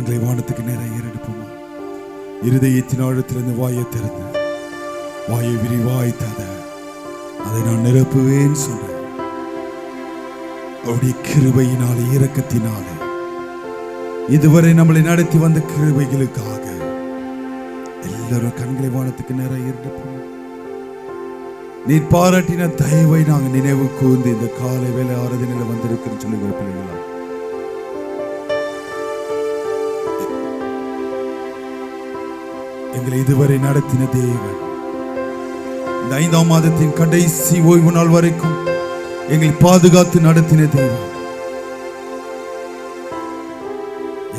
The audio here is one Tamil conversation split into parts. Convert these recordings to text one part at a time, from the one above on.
கண்களை வானத்துக்கு நேரம் ஏறெடுப்போமா? இருதயத்தின் ஆழத்திலிருந்து வாயை திறந்து வாயை விரிவாய் தர அதை நான் நிரப்புவேன் சொன்னேன். அவருடைய கிருபையினாலே இரக்கத்தினாலே இதுவரை நம்மளை நடத்தி வந்த கிருபைகளுக்காக எல்லாரும் கண்களை வானத்துக்கு நேரம் ஏறெடுப்போம். நீ பாராட்டின தயவை நாங்கள் நினைவு கூர்ந்து இந்த காலை வேலை ஆராதனையில வந்திருக்கிறேன்னு சொல்லுகிற பிள்ளைகளா, எங்களை இதுவரை நடத்தின தேவன், இந்த 5ஆம் மாதத்தின் கடைசி ஓய்வு நாள் வரைக்கும் எங்களை பாதுகாத்து நடத்தின தேவன்,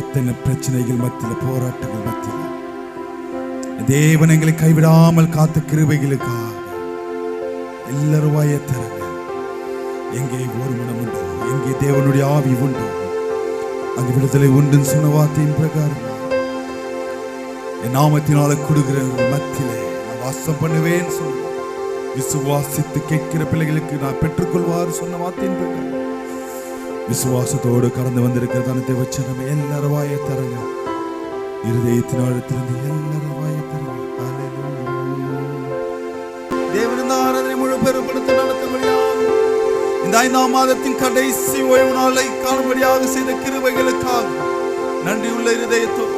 எத்தனை பிரச்சனைகள் மத்தியில், போராட்டங்கள் மத்தியில் தேவன் எங்களை கைவிடாமல் காத்த கிருபைகளுக்காக எல்லாரும் வாயை திறங்க. எங்கே ஒரு மனம் உண்டோ, எங்கே தேவனுடைய ஆவி உண்டோ, அங்கு விடுதலை உண்டுன்னு சொன்ன வார்த்தையின் பிரகாரம் என் நாமத்தினால கொடுக்கிறவர்கள் மத்தியிலே நான் வாசம் பண்ணுவேன் சொல்ல விசுவாசித்து கேட்கிற பிள்ளைகளுக்கு நான் பெற்றுக்கொள்வார் சொன்ன வார்த்தையின் பிரகாரம் விசுவாசத்தோடு கடந்து வந்திருக்கிறதான தேவச்சனம் எல்லாரும் வாயை தரங்க. இருதயத்தின் ஆழத்திலிருந்து எல்லாரும் வாயை தரங்க. தேவனின் ஆராதனை முழு பெருப்படுத்த நடத்தும்படியாக இந்த 5ஆம் மாதத்தின் கடைசி ஓய்வு நாளை காணும்படியாக செய்த கிருபைகளுக்காக நன்றியுள்ள இருதயத்தோடு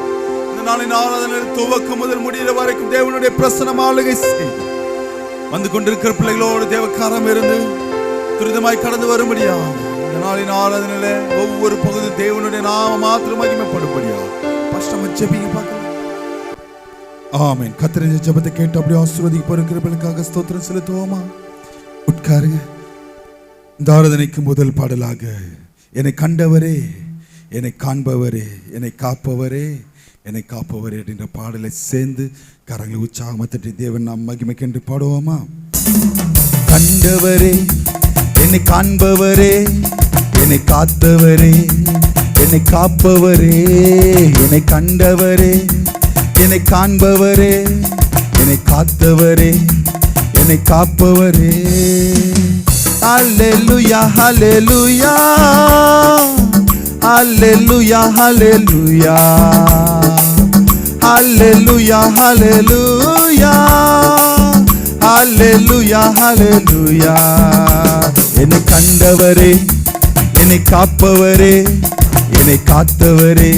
இந்த நாளின் ஆராதனை துவக்கம் முதல் முடிகிற வரைக்கும் தேவனுடைய பிரசன்னம் ஆளுகை செய்து வந்து கொண்டிருக்கிற பிள்ளைகளோடு தேவக்காரம் இருந்து துரிதமாய் கடந்து வரும்படியாக இந்த நாளின் ஆராதனையில ஒவ்வொரு பகுதி தேவனுடைய நாம மாத்திரம் மகிமைப்படும்படியாக பஷ்டம ஜெபிங்க பார்க்கலாம். ஆமென். கர்த்தருடைய ஜெபத்தை கேட்டு அப்படியே ஆசீர்வதிக்கப்படுகிறவர்களுக்காக ஸ்தோத்திரம் செலுத்துவோமா? உட்காருங்க. இந்த ஆராதனைக்கு முதல் பாடலாக என்னை கண்டவரே, என்னை காண்பவரே, என்னை காப்பவரே, என்னை காப்பவரே என்ற பாடலை சேர்ந்து கரங்களை உற்சாகமாக தட்டி தேவன் நாம் மகிமைக்கென்று பாடுவோமா? கண்டவரே, என்னை காண்பவரே, என்னை காத்தவரே, என்னை காப்பவரே, என்னை கண்டவரே, என்னை காண்பவரே, என்னை காத்தவரே, என்னை காப்பவரே. அல்லேலூயா அல்லேலூயா அல்லேலூயா அல்லேலூயா அல்லேலூயா அல்லேலூயா அல்லேலூயா அல்லேலூயா. என்னை கண்டவரே, என்னை காப்பவரே, என்னை காத்தவரே,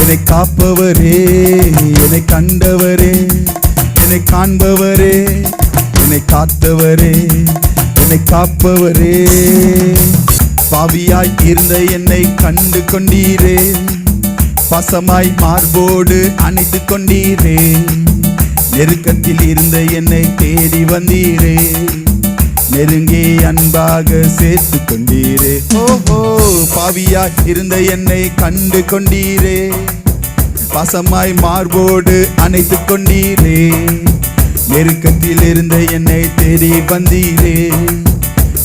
என்னை காப்பவரே, என்னை கண்டவரே, என்னை காண்பவரே, என்னை காத்தவரே, என்னை காப்பவரே. பாவியாய் இருந்த என்னை கண்டு கொண்டீரே, பசமாய் மார்போடு அணைத்து கொண்டீரே, நெருக்கத்தில் இருந்த என்னை தேடி வந்தீரே, நெருங்கி அன்பாக சேர்த்து கொண்டீரே. ஓஹோ, பாவியாய் இருந்த என்னை கண்டு கொண்டீரே, பசமாய் மார்போடு அணைத்து கொண்டீரே, நெருக்கத்தில் இருந்த என்னை தேடி வந்தீரே,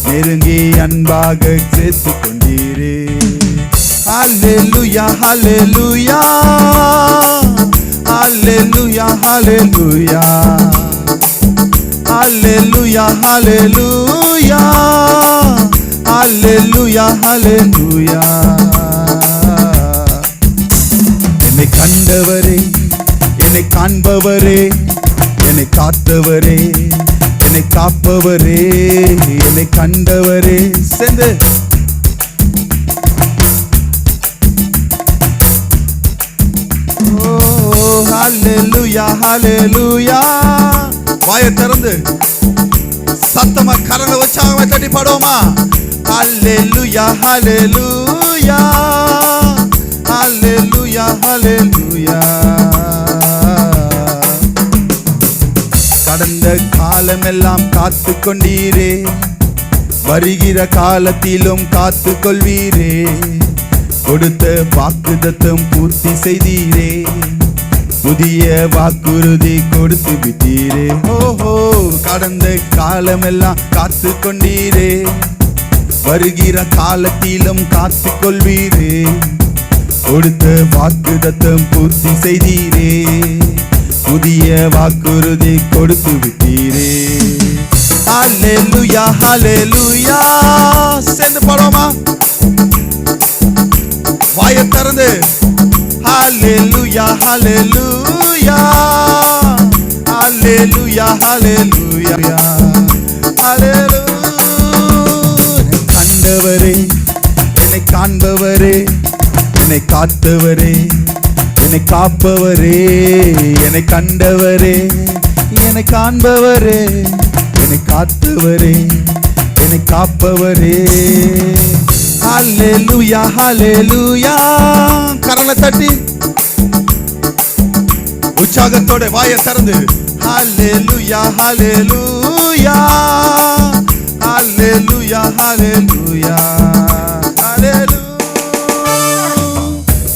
நெருங்கி அன்பாக சேர்த்து கொண்டீரே. அல்லேலூயா அல்லேலூயா அல்லேலூயா அல்லேலூயா அல்லேலூயா அல்லேலூயா அல்லேலூயா அல்லேலூயா. என்னை கண்டவரே, என்னை காண்பவரே, என்னை காத்தவரே, என்னை காப்பவரே, என்னை கண்டவரே. சேர்ந்து ஹல்லேலூயா ஹல்லேலூயா. வாயை திறந்து சத்தமா கரங்களை உற்சாகமா தட்டி பாடுவோமா? ஹல்லேலூயா ஹல்லேலூயா ஹல்லேலூயா ஹல்லேலூயா. கடந்த காலமெல்லாம் காத்து கொண்டீரே, வருகிற காலத்திலும் காத்து கொள்வீரே, கொடுத்த வாக்குத்தத்தம் பூர்த்தி செய்தீரே, புதிய வாக்குறுதி கொடுத்து விட்டீரே. ஓஹோ, கடந்த காலமெல்லாம் காத்து கொண்டீரே, வருகிற காலத்திலும் காத்து கொள்வீரே, கொடுத்த வாக்குத்தத்தம் பூர்த்தி செய்தீரே, புதிய வாக்குறுதி கொடுத்து விட்டீரே. ஹல்லேலூயா ஹல்லேலூயா. சேர்ந்து பாடுவோமா? வாயை திறந்து Hallelujah, hallelujah, hallelujah, hallelujah, hallelujah. கண்டவரே, என்னை காண்பவரே, என்னை காத்தவரே, என்னை காப்பவரே, என்னை கண்டவரே, என்னை காண்பவரே, என்னை காத்தவரே, என்னை காப்பவரே. ஹல்லேலூயா, ஹல்லேலூயா. கரங்களை தட்டி உற்சாகத்தோட வாயை திறந்து ஹல்லேலூயா, ஹல்லேலூயா, ஹல்லேலூயா, ஹல்லேலூயா, ஹல்லேலூயா.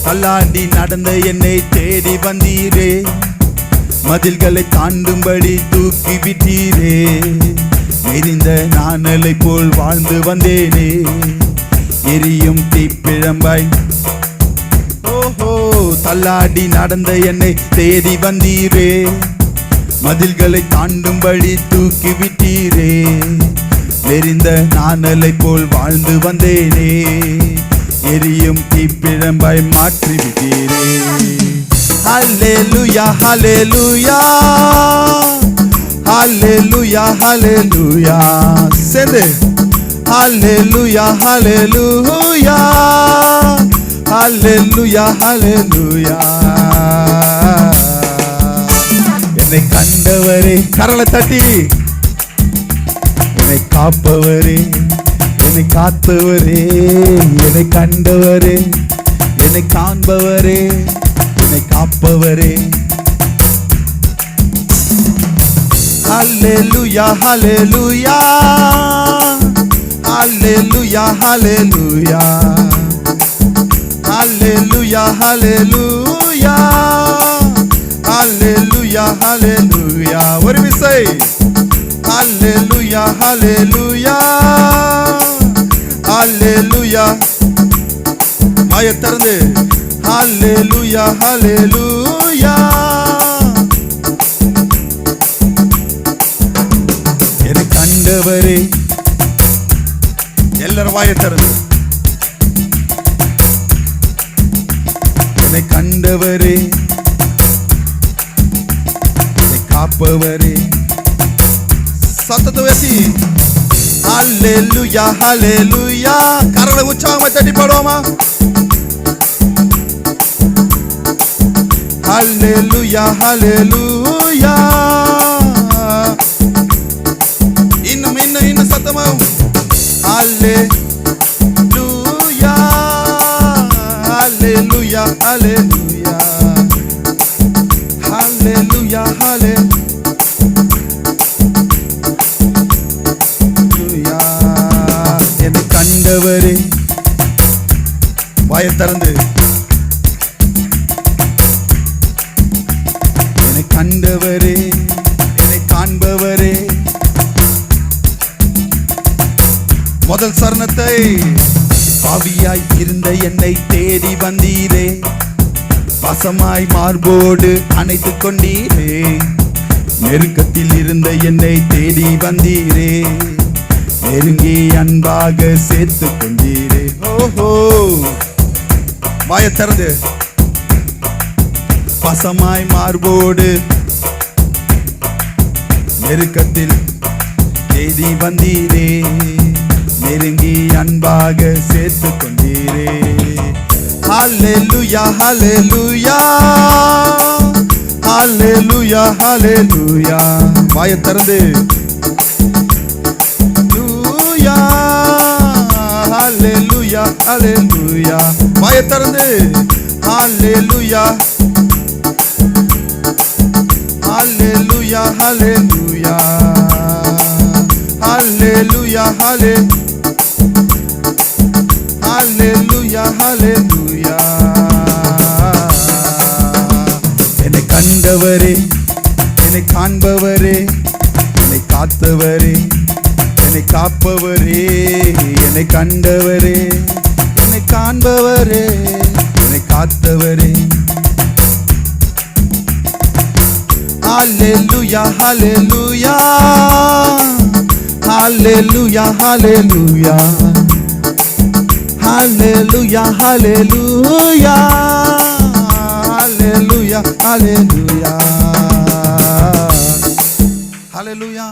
தள்ளாடி நடந்த என்னை தேடி வந்தீரே, மதில்களை தாண்டும்படி தூக்கி விட்டீரே. எரிந்த நாணலை போல் வாழ்ந்து வந்தேனே, எரியும் தீப்பிழம்பாய். ஓஹோ, தள்ளாடி நடந்த என்னை தேடி வந்தீரே, மதில்களை தாண்டும்படி தூக்கி விட்டீரே. எரிந்த நாணலை போல் வாழ்ந்து வந்தேனே, எரியும் தீப்பிழம்பாய் மாற்றி விட்டீரே. ஹல்லேலூயா, ஹல்லேலூயா, ஹல்லேலூயா, ஹல்லேலூயா. சேர்ந்து ஹல்லேலூயா, ஹல்லேலூயா, ஹல்லேலூயா, ஹல்லேலூயா. என்னை கண்டவரே, கரலை தட்டி, என்னை காப்பவரே, என்னை காத்தவரே, என்னை கண்டவரே, என்னை காண்பவரே, என்னை காப்பவரே. ஹல்லேலூயா, ஹல்லேலூயா, ஹல்லேலூயா, ஹல்லேலூயா, ஹல்லேலூயா, ஹல்லேலூயா, ஹல்லேலூயா, ஹல்லேலூயா. ஒரு விசை ஹல்லேலூயா, ஹல்லேலூயா, ஹல்லேலூயா. வாயை திறந்து ஹல்லேலூயா, ஹல்லேலூயா. என்னை கண்டவரே, எல்லாரும் வாயை திறந்து என்னை கண்டவரே, என்னை காப்பவரே. சத்தத்தை உயர்த்தி ஹல்லேலூயா, ஹல்லேலூயா. கரங்களை உற்சாகமா தட்டி பாடுவோமா? ஹல்லேலூயா, ஹல்லேலூயா. இன்னும் இன்னும் இன்னும் சத்தமா ஹல்லேலூயா, ஹல்லேலூயா, ஹல்லேலூயா, ஹல்லேலூயா, ஹல்லேலூயா. என்னை கண்டவரே, வாயை திறந்து என்னை கண்டவரே, என்னை காண்பவரே. முதல் சரணத்தை பாவியாய் இருந்த என்னை தேடி வந்தீரே, வசமாய் மார்போடு அணைத்துக் கொண்டீரே. நெருக்கத்தில் இருந்த என்னை தேடி வந்தீரே, நெருங்கி அன்பாக சேர்த்து கொண்டீரே. ஓஹோ, வாயை திறந்து வசமாய் மார்போடு நெருக்கத்தில் தேடி வந்தீரே, நெருங்கி அன்பாக சேர்த்து கொண்டீரே. ஹல்லேலூயா, ஹல்லேலூயா, ஹல்லேலூயா, ஹல்லேலூயா. வாயை திறந்து ஹல்லேலூயா, ஹல்லேலூயா. வாயை திறந்து ஹல்லேலூயா, ஹல்லேலூயா, ஹல்லேலூயா, ஹல்லேலூயா, ஹல்லேலூயா, ஹல்லேலூயா. என்னை கண்டவரே, என்னை காண்பவரே, என்னை காத்தவரே, என்னை காப்பவரே, என்னை கண்டவரே, என்னை காண்பவரே, என்னை காத்தவரே. Hallelujah, hallelujah, hallelujah, hallelujah, hallelujah, hallelujah, ஹalleluya ஹalleluya ஹalleluya.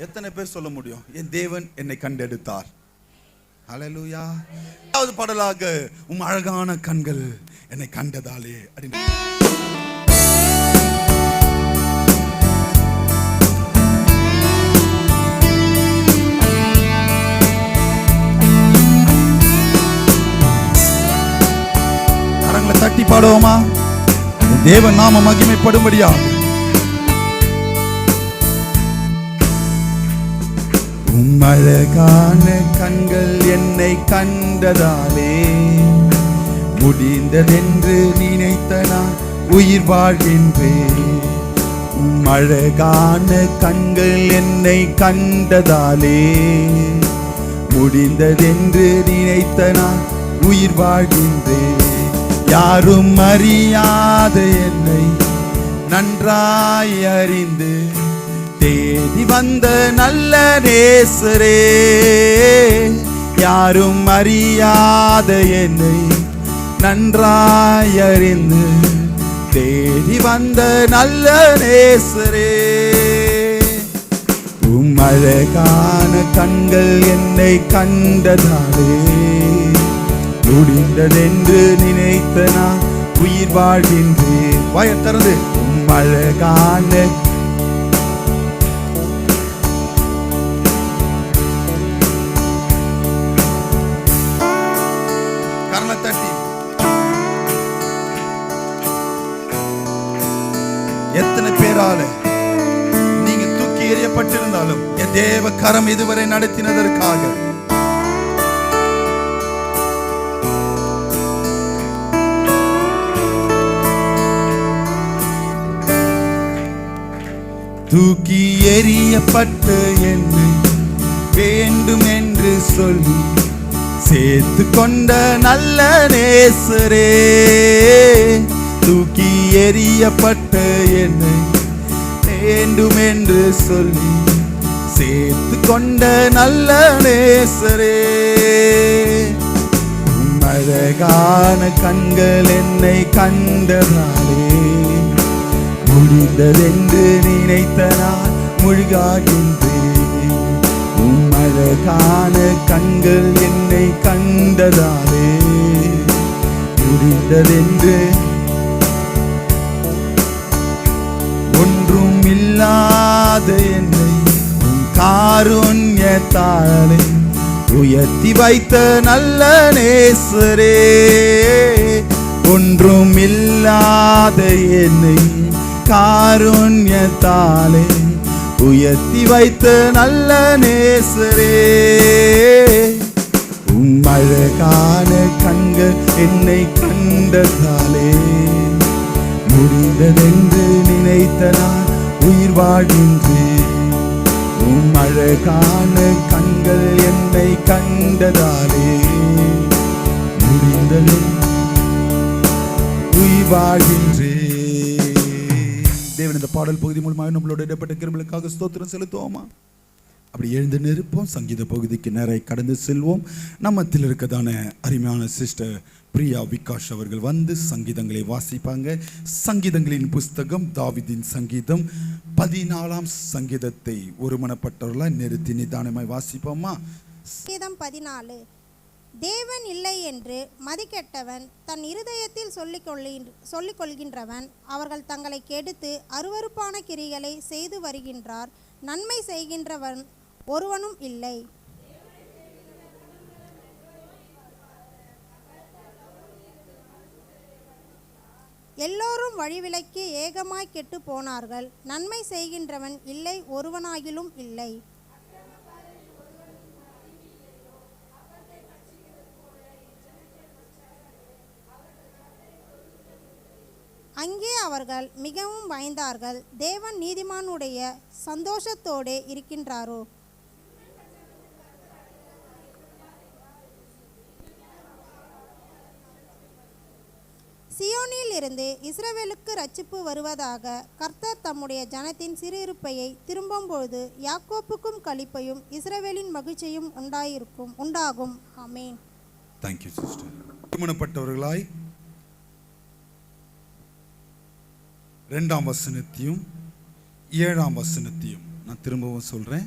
எத்தனை பேர் சொல்ல முடியும் என் தேவன் என்னை கண்டெடுத்தார்? ஹalleluya. இரண்டாவது பாடலாக உம் அழகான கண்கள் என்னை கண்டதாலே அப்படின்னு கரங்களை தட்டி பாடுவோமா? தேவன் நாம மகிமைப்படும்படியா. உம் அழகான கண்கள் என்னை கண்டதாலே முடிந்ததென்று நினைத்த நான் உயிர் வாழ்கின்றேன். உம் அழகான கண்கள் என்னை கண்டதாலே முடிந்ததென்று நினைத்த நான் உயிர் வாழ்கின்றேன். யாரும் அறியாத என்னை நன்றாய் அறிந்து தேடி வந்த நல்ல நேசரே. யாரும் அறியாத என்னை நன்றாய் அறிந்து தேடி வந்த நல்ல நேசரே. உம் அழகான கண்கள் என்னை கண்டதாலே முடிந்ததென்று நினைத்த நான் உயிர் வாழ்கின்றேன். வாயை திறந்து உம் அழகான கரலை தட்டி எத்தனை பேரால நீங்க தூக்கி எறியப்பட்டிருந்தாலும் என் தேவ கரம் இதுவரை நடத்தினதற்காக தூக்கி எறியப்பட்ட என்னை வேண்டும் என்று சொல்லி சேர்த்து கொண்ட நல்ல நேசரே. தூக்கி எறியப்பட்ட என்னை வேண்டும் என்று சொல்லி சேர்த்து கொண்ட நல்ல நேசரே. அழகான கண்கள் என்னை கண்டதாலே முடிந்ததென்று நினைத்த நான் முழுகாகின்றேன். உம் அழகான கண்கள் என்னை கண்டதாலே முடிந்ததென்று ஒன்றும் இல்லாத என்னை உம் காருண்யத்தாலே உயர்த்தி வைத்த நல்ல நேசரே. ஒன்றும் இல்லாத என்னை காருண்யத்தாலே உயர்த்தி வைத்த நல்ல நேசரே. உம் அழகான கண்கள் என்னை கண்டதாலே முடிந்ததென்று நினைத்த நான் உயிர் வாழ்கின்றேன். உம் அழகான கண்கள் என்னை கண்டதாலே முடிந்தது உயிர் வாழ்கின்றேன். தேவன் இந்த பாடல் பகுதி மூலமாக நம்மளோட இடப்பட்ட கிருபைகளுக்காக ஸ்தோத்திரம் செலுத்துவோமா? அப்படி எழுந்து நிற்போம். சங்கீத பகுதிக்கு நேராக கடந்து செல்வோம். நம்மத்தில் இருக்கதான அருமையான சிஸ்டர் பிரியா விகாஷ் அவர்கள் வந்து சங்கீதங்களை வாசிப்பாங்க. சங்கீதங்களின் புஸ்தகம் தாவீதின் சங்கீதம் 14ஆம் சங்கீதத்தை ஒருமனப்பட்டவர்களாய் நிறுத்தி நிதானமாய் வாசிப்போமா? சங்கீதம் 14. தேவன் இல்லை என்று மதிக்கெட்டவன் தன் இருதயத்தில் சொல்லிக் கொள்கின்றவன் அவர்கள் தங்களை கெடுத்து அருவருப்பான கிரிகளை செய்து வருகின்றார். நன்மை செய்கின்றவன் ஒருவனும் இல்லை. எல்லோரும் வழிவிலக்கி ஏகமாய் கெட்டு போனார்கள். நன்மை செய்கின்றவன் இல்லை, ஒருவனாகிலும் இல்லை. அங்கே அவர்கள் மிகவும் பயந்தார்கள். தேவன் நீதிமானுடைய சந்தோஷத்தோடே இருக்கின்றாரோ? சியோனில் இருந்து இஸ்ரவேலுக்கு ரட்சிப்பு வருவதாக. கர்த்தர் தம்முடைய ஜனத்தின் சிறுயிருப்பையை திரும்பும்போது யாக்கோப்புக்கும் களிப்பையும் இஸ்ரவேலின் மகிழ்ச்சியும் உண்டாகும். ஆமென். Thank you sister. திருமணப்பட்டவர்களாய் 2ஆம் வசனத்தையும் 7ஆம் வசனத்தையும் நான் திரும்பவும் சொல்றேன்.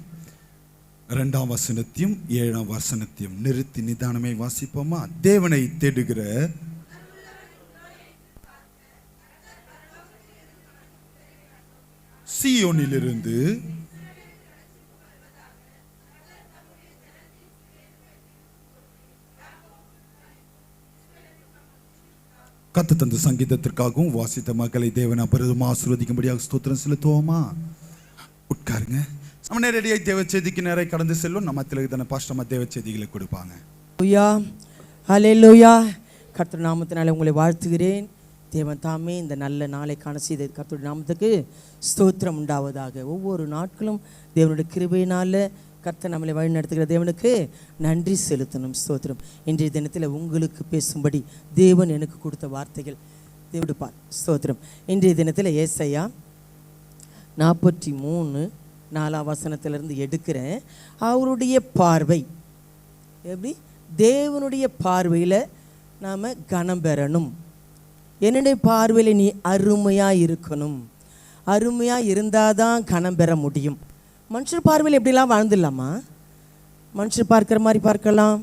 2ஆம் வசனத்தையும் 7ஆம் வசனத்தையும் நிறுத்தி நிதானமே வாசிப்போமா? தேவனை தேடுகிற சீயோனிலிருந்து கத்து தந்த சங்கீதத்திற்காகவும் வாசித்த மக்களை தேவன் அப்பொழுதும் ஆசீர்வதிக்கும்படியாக ஸ்தோத்திரம் செலுத்துவோமா? உட்காருங்க. நம்ம நேரடியாக தேவ செய்திக்கு நேராக கடந்து செல்லும். நம்ம திலகதான பாஸ்டமா தேவ செய்திகளை கொடுப்பாங்க. ஹல்லேலூயா. கர்த்தர் நாமத்தினாலே உங்களை வாழ்த்துகிறேன். தேவன் தாமே இந்த நல்ல நாளை காண செய்த கர்த்தருடைய நாமத்துக்கு ஸ்தோத்திரம் உண்டாவதாக. ஒவ்வொரு நாட்களும் தேவனுடைய கிருபையினால கர்த்தர் நம்மளை வழி நடத்துகிற தேவனுக்கு நன்றி செலுத்தணும். ஸ்தோத்திரம். இன்றைய தினத்தில் உங்களுக்கு பேசும்படி தேவன் எனக்கு கொடுத்த வார்த்தைகள் தேவடுப்பார். ஸ்தோத்திரம். இன்றைய தினத்தில் ஏசாயா 43:4 வசனத்திலிருந்து எடுக்கிறேன். அவருடைய பார்வை எப்படி? தேவனுடைய பார்வையில் நாம் கனம் பெறணும். என்னுடைய பார்வையில் நீ அருமையாக இருக்கணும். அருமையாக இருந்தால் தான் கனம் பெற முடியும். மனுஷன் பார்வையில் எப்படிலாம் வாழ்ந்துடலாமா? மனுஷன் பார்க்குற மாதிரி பார்க்கலாம்,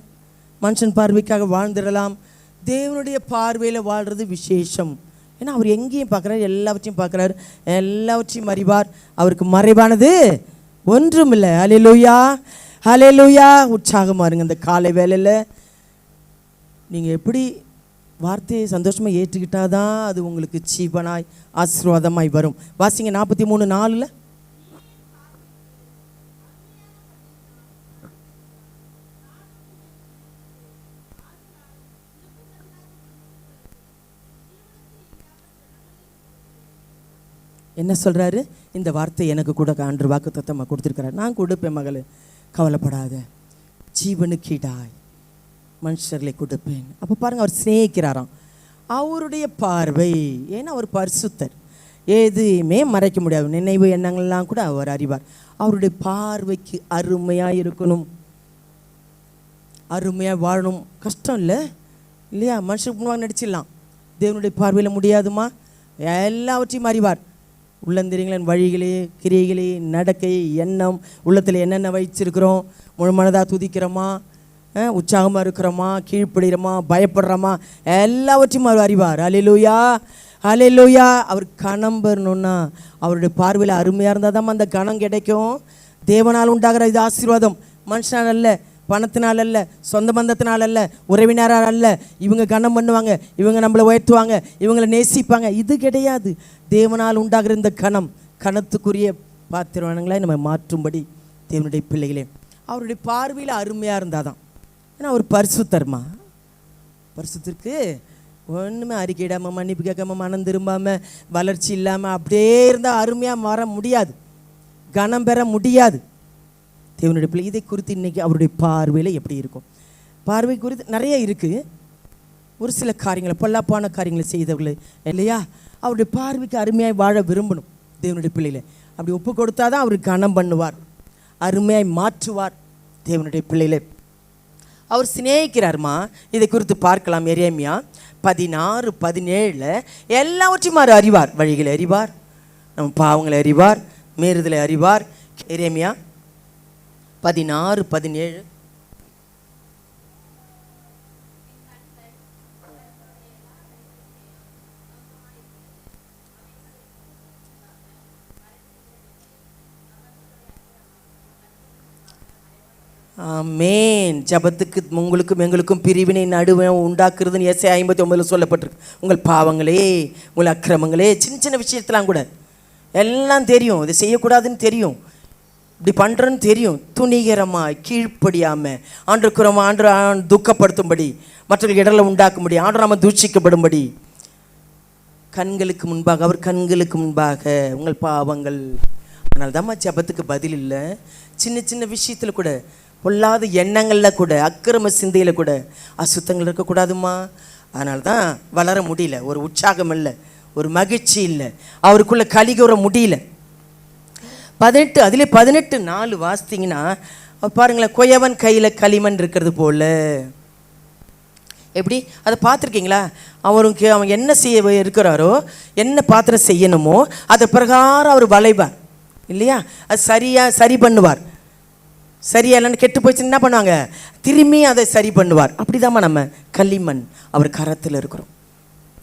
மனுஷன் பார்வைக்காக வாழ்ந்துடலாம். தேவனுடைய பார்வையில் வாழ்கிறது விசேஷம். ஏன்னா அவர் எங்கேயும் பார்க்குறாரு, எல்லாவற்றையும் பார்க்குறாரு, எல்லாவற்றையும் அறிவார். அவருக்கு மறைவானது ஒன்றும் இல்லை. ஹல்லேலூயா, ஹல்லேலூயா. உற்சாகமாக இருங்க. இந்த காலை வேளையில் நீங்கள் எப்படி வார்த்தையை சந்தோஷமாக ஏற்றுக்கிட்டாதான் அது உங்களுக்கு ஜீவனாய் ஆசீர்வாதமாய் வரும். வாசிங்க 43:4. என்ன சொல்கிறாரு? இந்த வார்த்தை எனக்கு கூட ஆண்டு வாக்கு தத்தமாக கொடுத்துருக்கிறார். நான் கொடுப்பேன் மகளே, கவலைப்படாத, ஜீவனுக்கீடாய் மனுஷர்களை கொடுப்பேன். அப்போ பாருங்கள், அவர் சிநேகிக்கிறாராம். அவருடைய பார்வை, ஏன்னா அவர் பரிசுத்தர், எதுவுமே மறைக்க முடியாது. நினைவு எண்ணங்கள்லாம் கூட அவர் அறிவார். அவருடைய பார்வைக்கு அருமையாக இருக்கணும், அருமையாக வாழணும். கஷ்டம் இல்லை இல்லையா? மனுஷனுக்கு முன்பாக நடிச்சிடலாம், தேவனுடைய பார்வையில் முடியாதுமா. எல்லாவற்றையும் அறிவார். உள்ளந்திரியங்களின் வழிகளே, கிரியைகளே, நடக்கை, எண்ணம், உள்ளத்தில் என்னென்ன வச்சிருக்கிறோம், முழு மனதாக துதிக்கிறோமா, உற்சாகமாக இருக்கிறோமா, கீழ்ப்படுகிறோமா, பயப்படுறோமா, எல்லாவற்றையும் அவர் அறிவார். ஹல்லேலூயா, ஹல்லேலூயா. அவர் கணம் பெறணும்னா அவருடைய பார்வையில் அருமையாக இருந்தால் தான் அந்த கணம் கிடைக்கும். தேவனால் உண்டாகிற இது ஆசீர்வாதம். மனுஷனால் அல்ல, பணத்தினால் அல்ல, சொந்த பந்தத்தினால் அல்ல, உறவினரால் அல்ல. இவங்க கனம் பண்ணுவாங்க, இவங்க நம்மளை உயர்த்துவாங்க, இவங்களை நேசிப்பாங்க, இது கிடையாது. தேவனால் உண்டாகிற இந்த கணத்துக்குரிய பாத்திரங்களை நம்ம மாற்றும்படி தேவனுடைய பிள்ளைகளே அவருடைய பார்வையில் அருமையாக இருந்தால் தான். ஏன்னா அவர் பரிசுத்தர்மா. பரிசுத்திற்கு ஒன்றுமே அறிக்கையிடாமல், மன்னிப்பு கேட்காம, மனம் திரும்பாமல், வளர்ச்சி இல்லாமல் அப்படியே இருந்தால் அருமையாக வர முடியாது, கனம் பெற முடியாது. தேவனுடைய பிள்ளை இதை குறித்து இன்றைக்கி அவருடைய பார்வையில் எப்படி இருக்கும்? பார்வை குறித்து நிறைய இருக்குது. ஒரு சில காரியங்களை, பொல்லாப்பான காரியங்களை செய்தவர்கள் இல்லையா, அவருடைய பார்வைக்கு அருமையாய் வாழ விரும்பணும். தேவனுடைய பிள்ளைகளை அப்படி ஒப்பு கொடுத்தா தான் அவருக்கு கனம் பண்ணுவார், அருமையாய் மாற்றுவார். தேவனுடைய பிள்ளைகளை அவர் சிநேகிக்கிறார்மா. இதை குறித்து பார்க்கலாம். எரேமியா 16:17 எல்லாவற்றையும் அவர் அறிவார். வழிகளை அறிவார், நம்ம பாவங்களை அறிவார், மீறுதலை அறிவார். எரேமியா 16:17. ஆமேன். ஜபத்துக்கு உங்களுக்கும் எங்களுக்கும் பிரிவினை நடுவே உண்டாக்குறதுன்னு ஏசாயா 59 சொல்லப்பட்டிருக்கு. உங்கள் பாவங்களே, உங்கள் அக்கிரமங்களே, சின்ன சின்ன விஷயத்தெல்லாம் கூட எல்லாம் தெரியும், இதை செய்யக்கூடாதுன்னு தெரியும், இப்படி பண்ணுறேன்னு தெரியும். துணிகரமாக கீழ்ப்படியாமல் ஆண்டுக்குறமா ஆண்டு துக்கப்படுத்தும்படி, மற்றவர்கள் இடரில் உண்டாக்கும்படி, ஆண்டு நாம தூஷிக்கப்படும்படி கண்களுக்கு முன்பாக, அவர் கண்களுக்கு முன்பாக உங்கள் பாவங்கள். அதனால தான் ஜபத்துக்கு பதில் இல்லை. சின்ன சின்ன விஷயத்தில் கூட, பொல்லாத எண்ணங்களில் கூட, அக்கிரம சிந்தையில் கூட அசுத்தங்கள் இருக்கக்கூடாதுமா. அதனால தான் வளர முடியல, ஒரு உற்சாகம் இல்லை, ஒரு மகிழ்ச்சி இல்லை, அவருக்குள்ளே கலிகூற முடியல. 18 வாசித்தீங்கன்னா பாருங்களேன், கொயவன் கையில் களிமண் இருக்கிறது போல எப்படி அதை பார்த்துருக்கீங்களா? அவருக்கு அவன் என்ன செய்ய இருக்கிறாரோ, என்ன பாத்திரம் செய்யணுமோ அதை பிரகாரம் அவர் வளைவார் இல்லையா? அது சரி பண்ணுவார். சரியா இல்லைன்னு கெட்டு போயிடுச்சு என்ன பண்ணுவாங்க? திரும்பி அதை சரி பண்ணுவார். அப்படிதாம்மா நம்ம களிமண் அவர் கரத்தில் இருக்கிறோம்.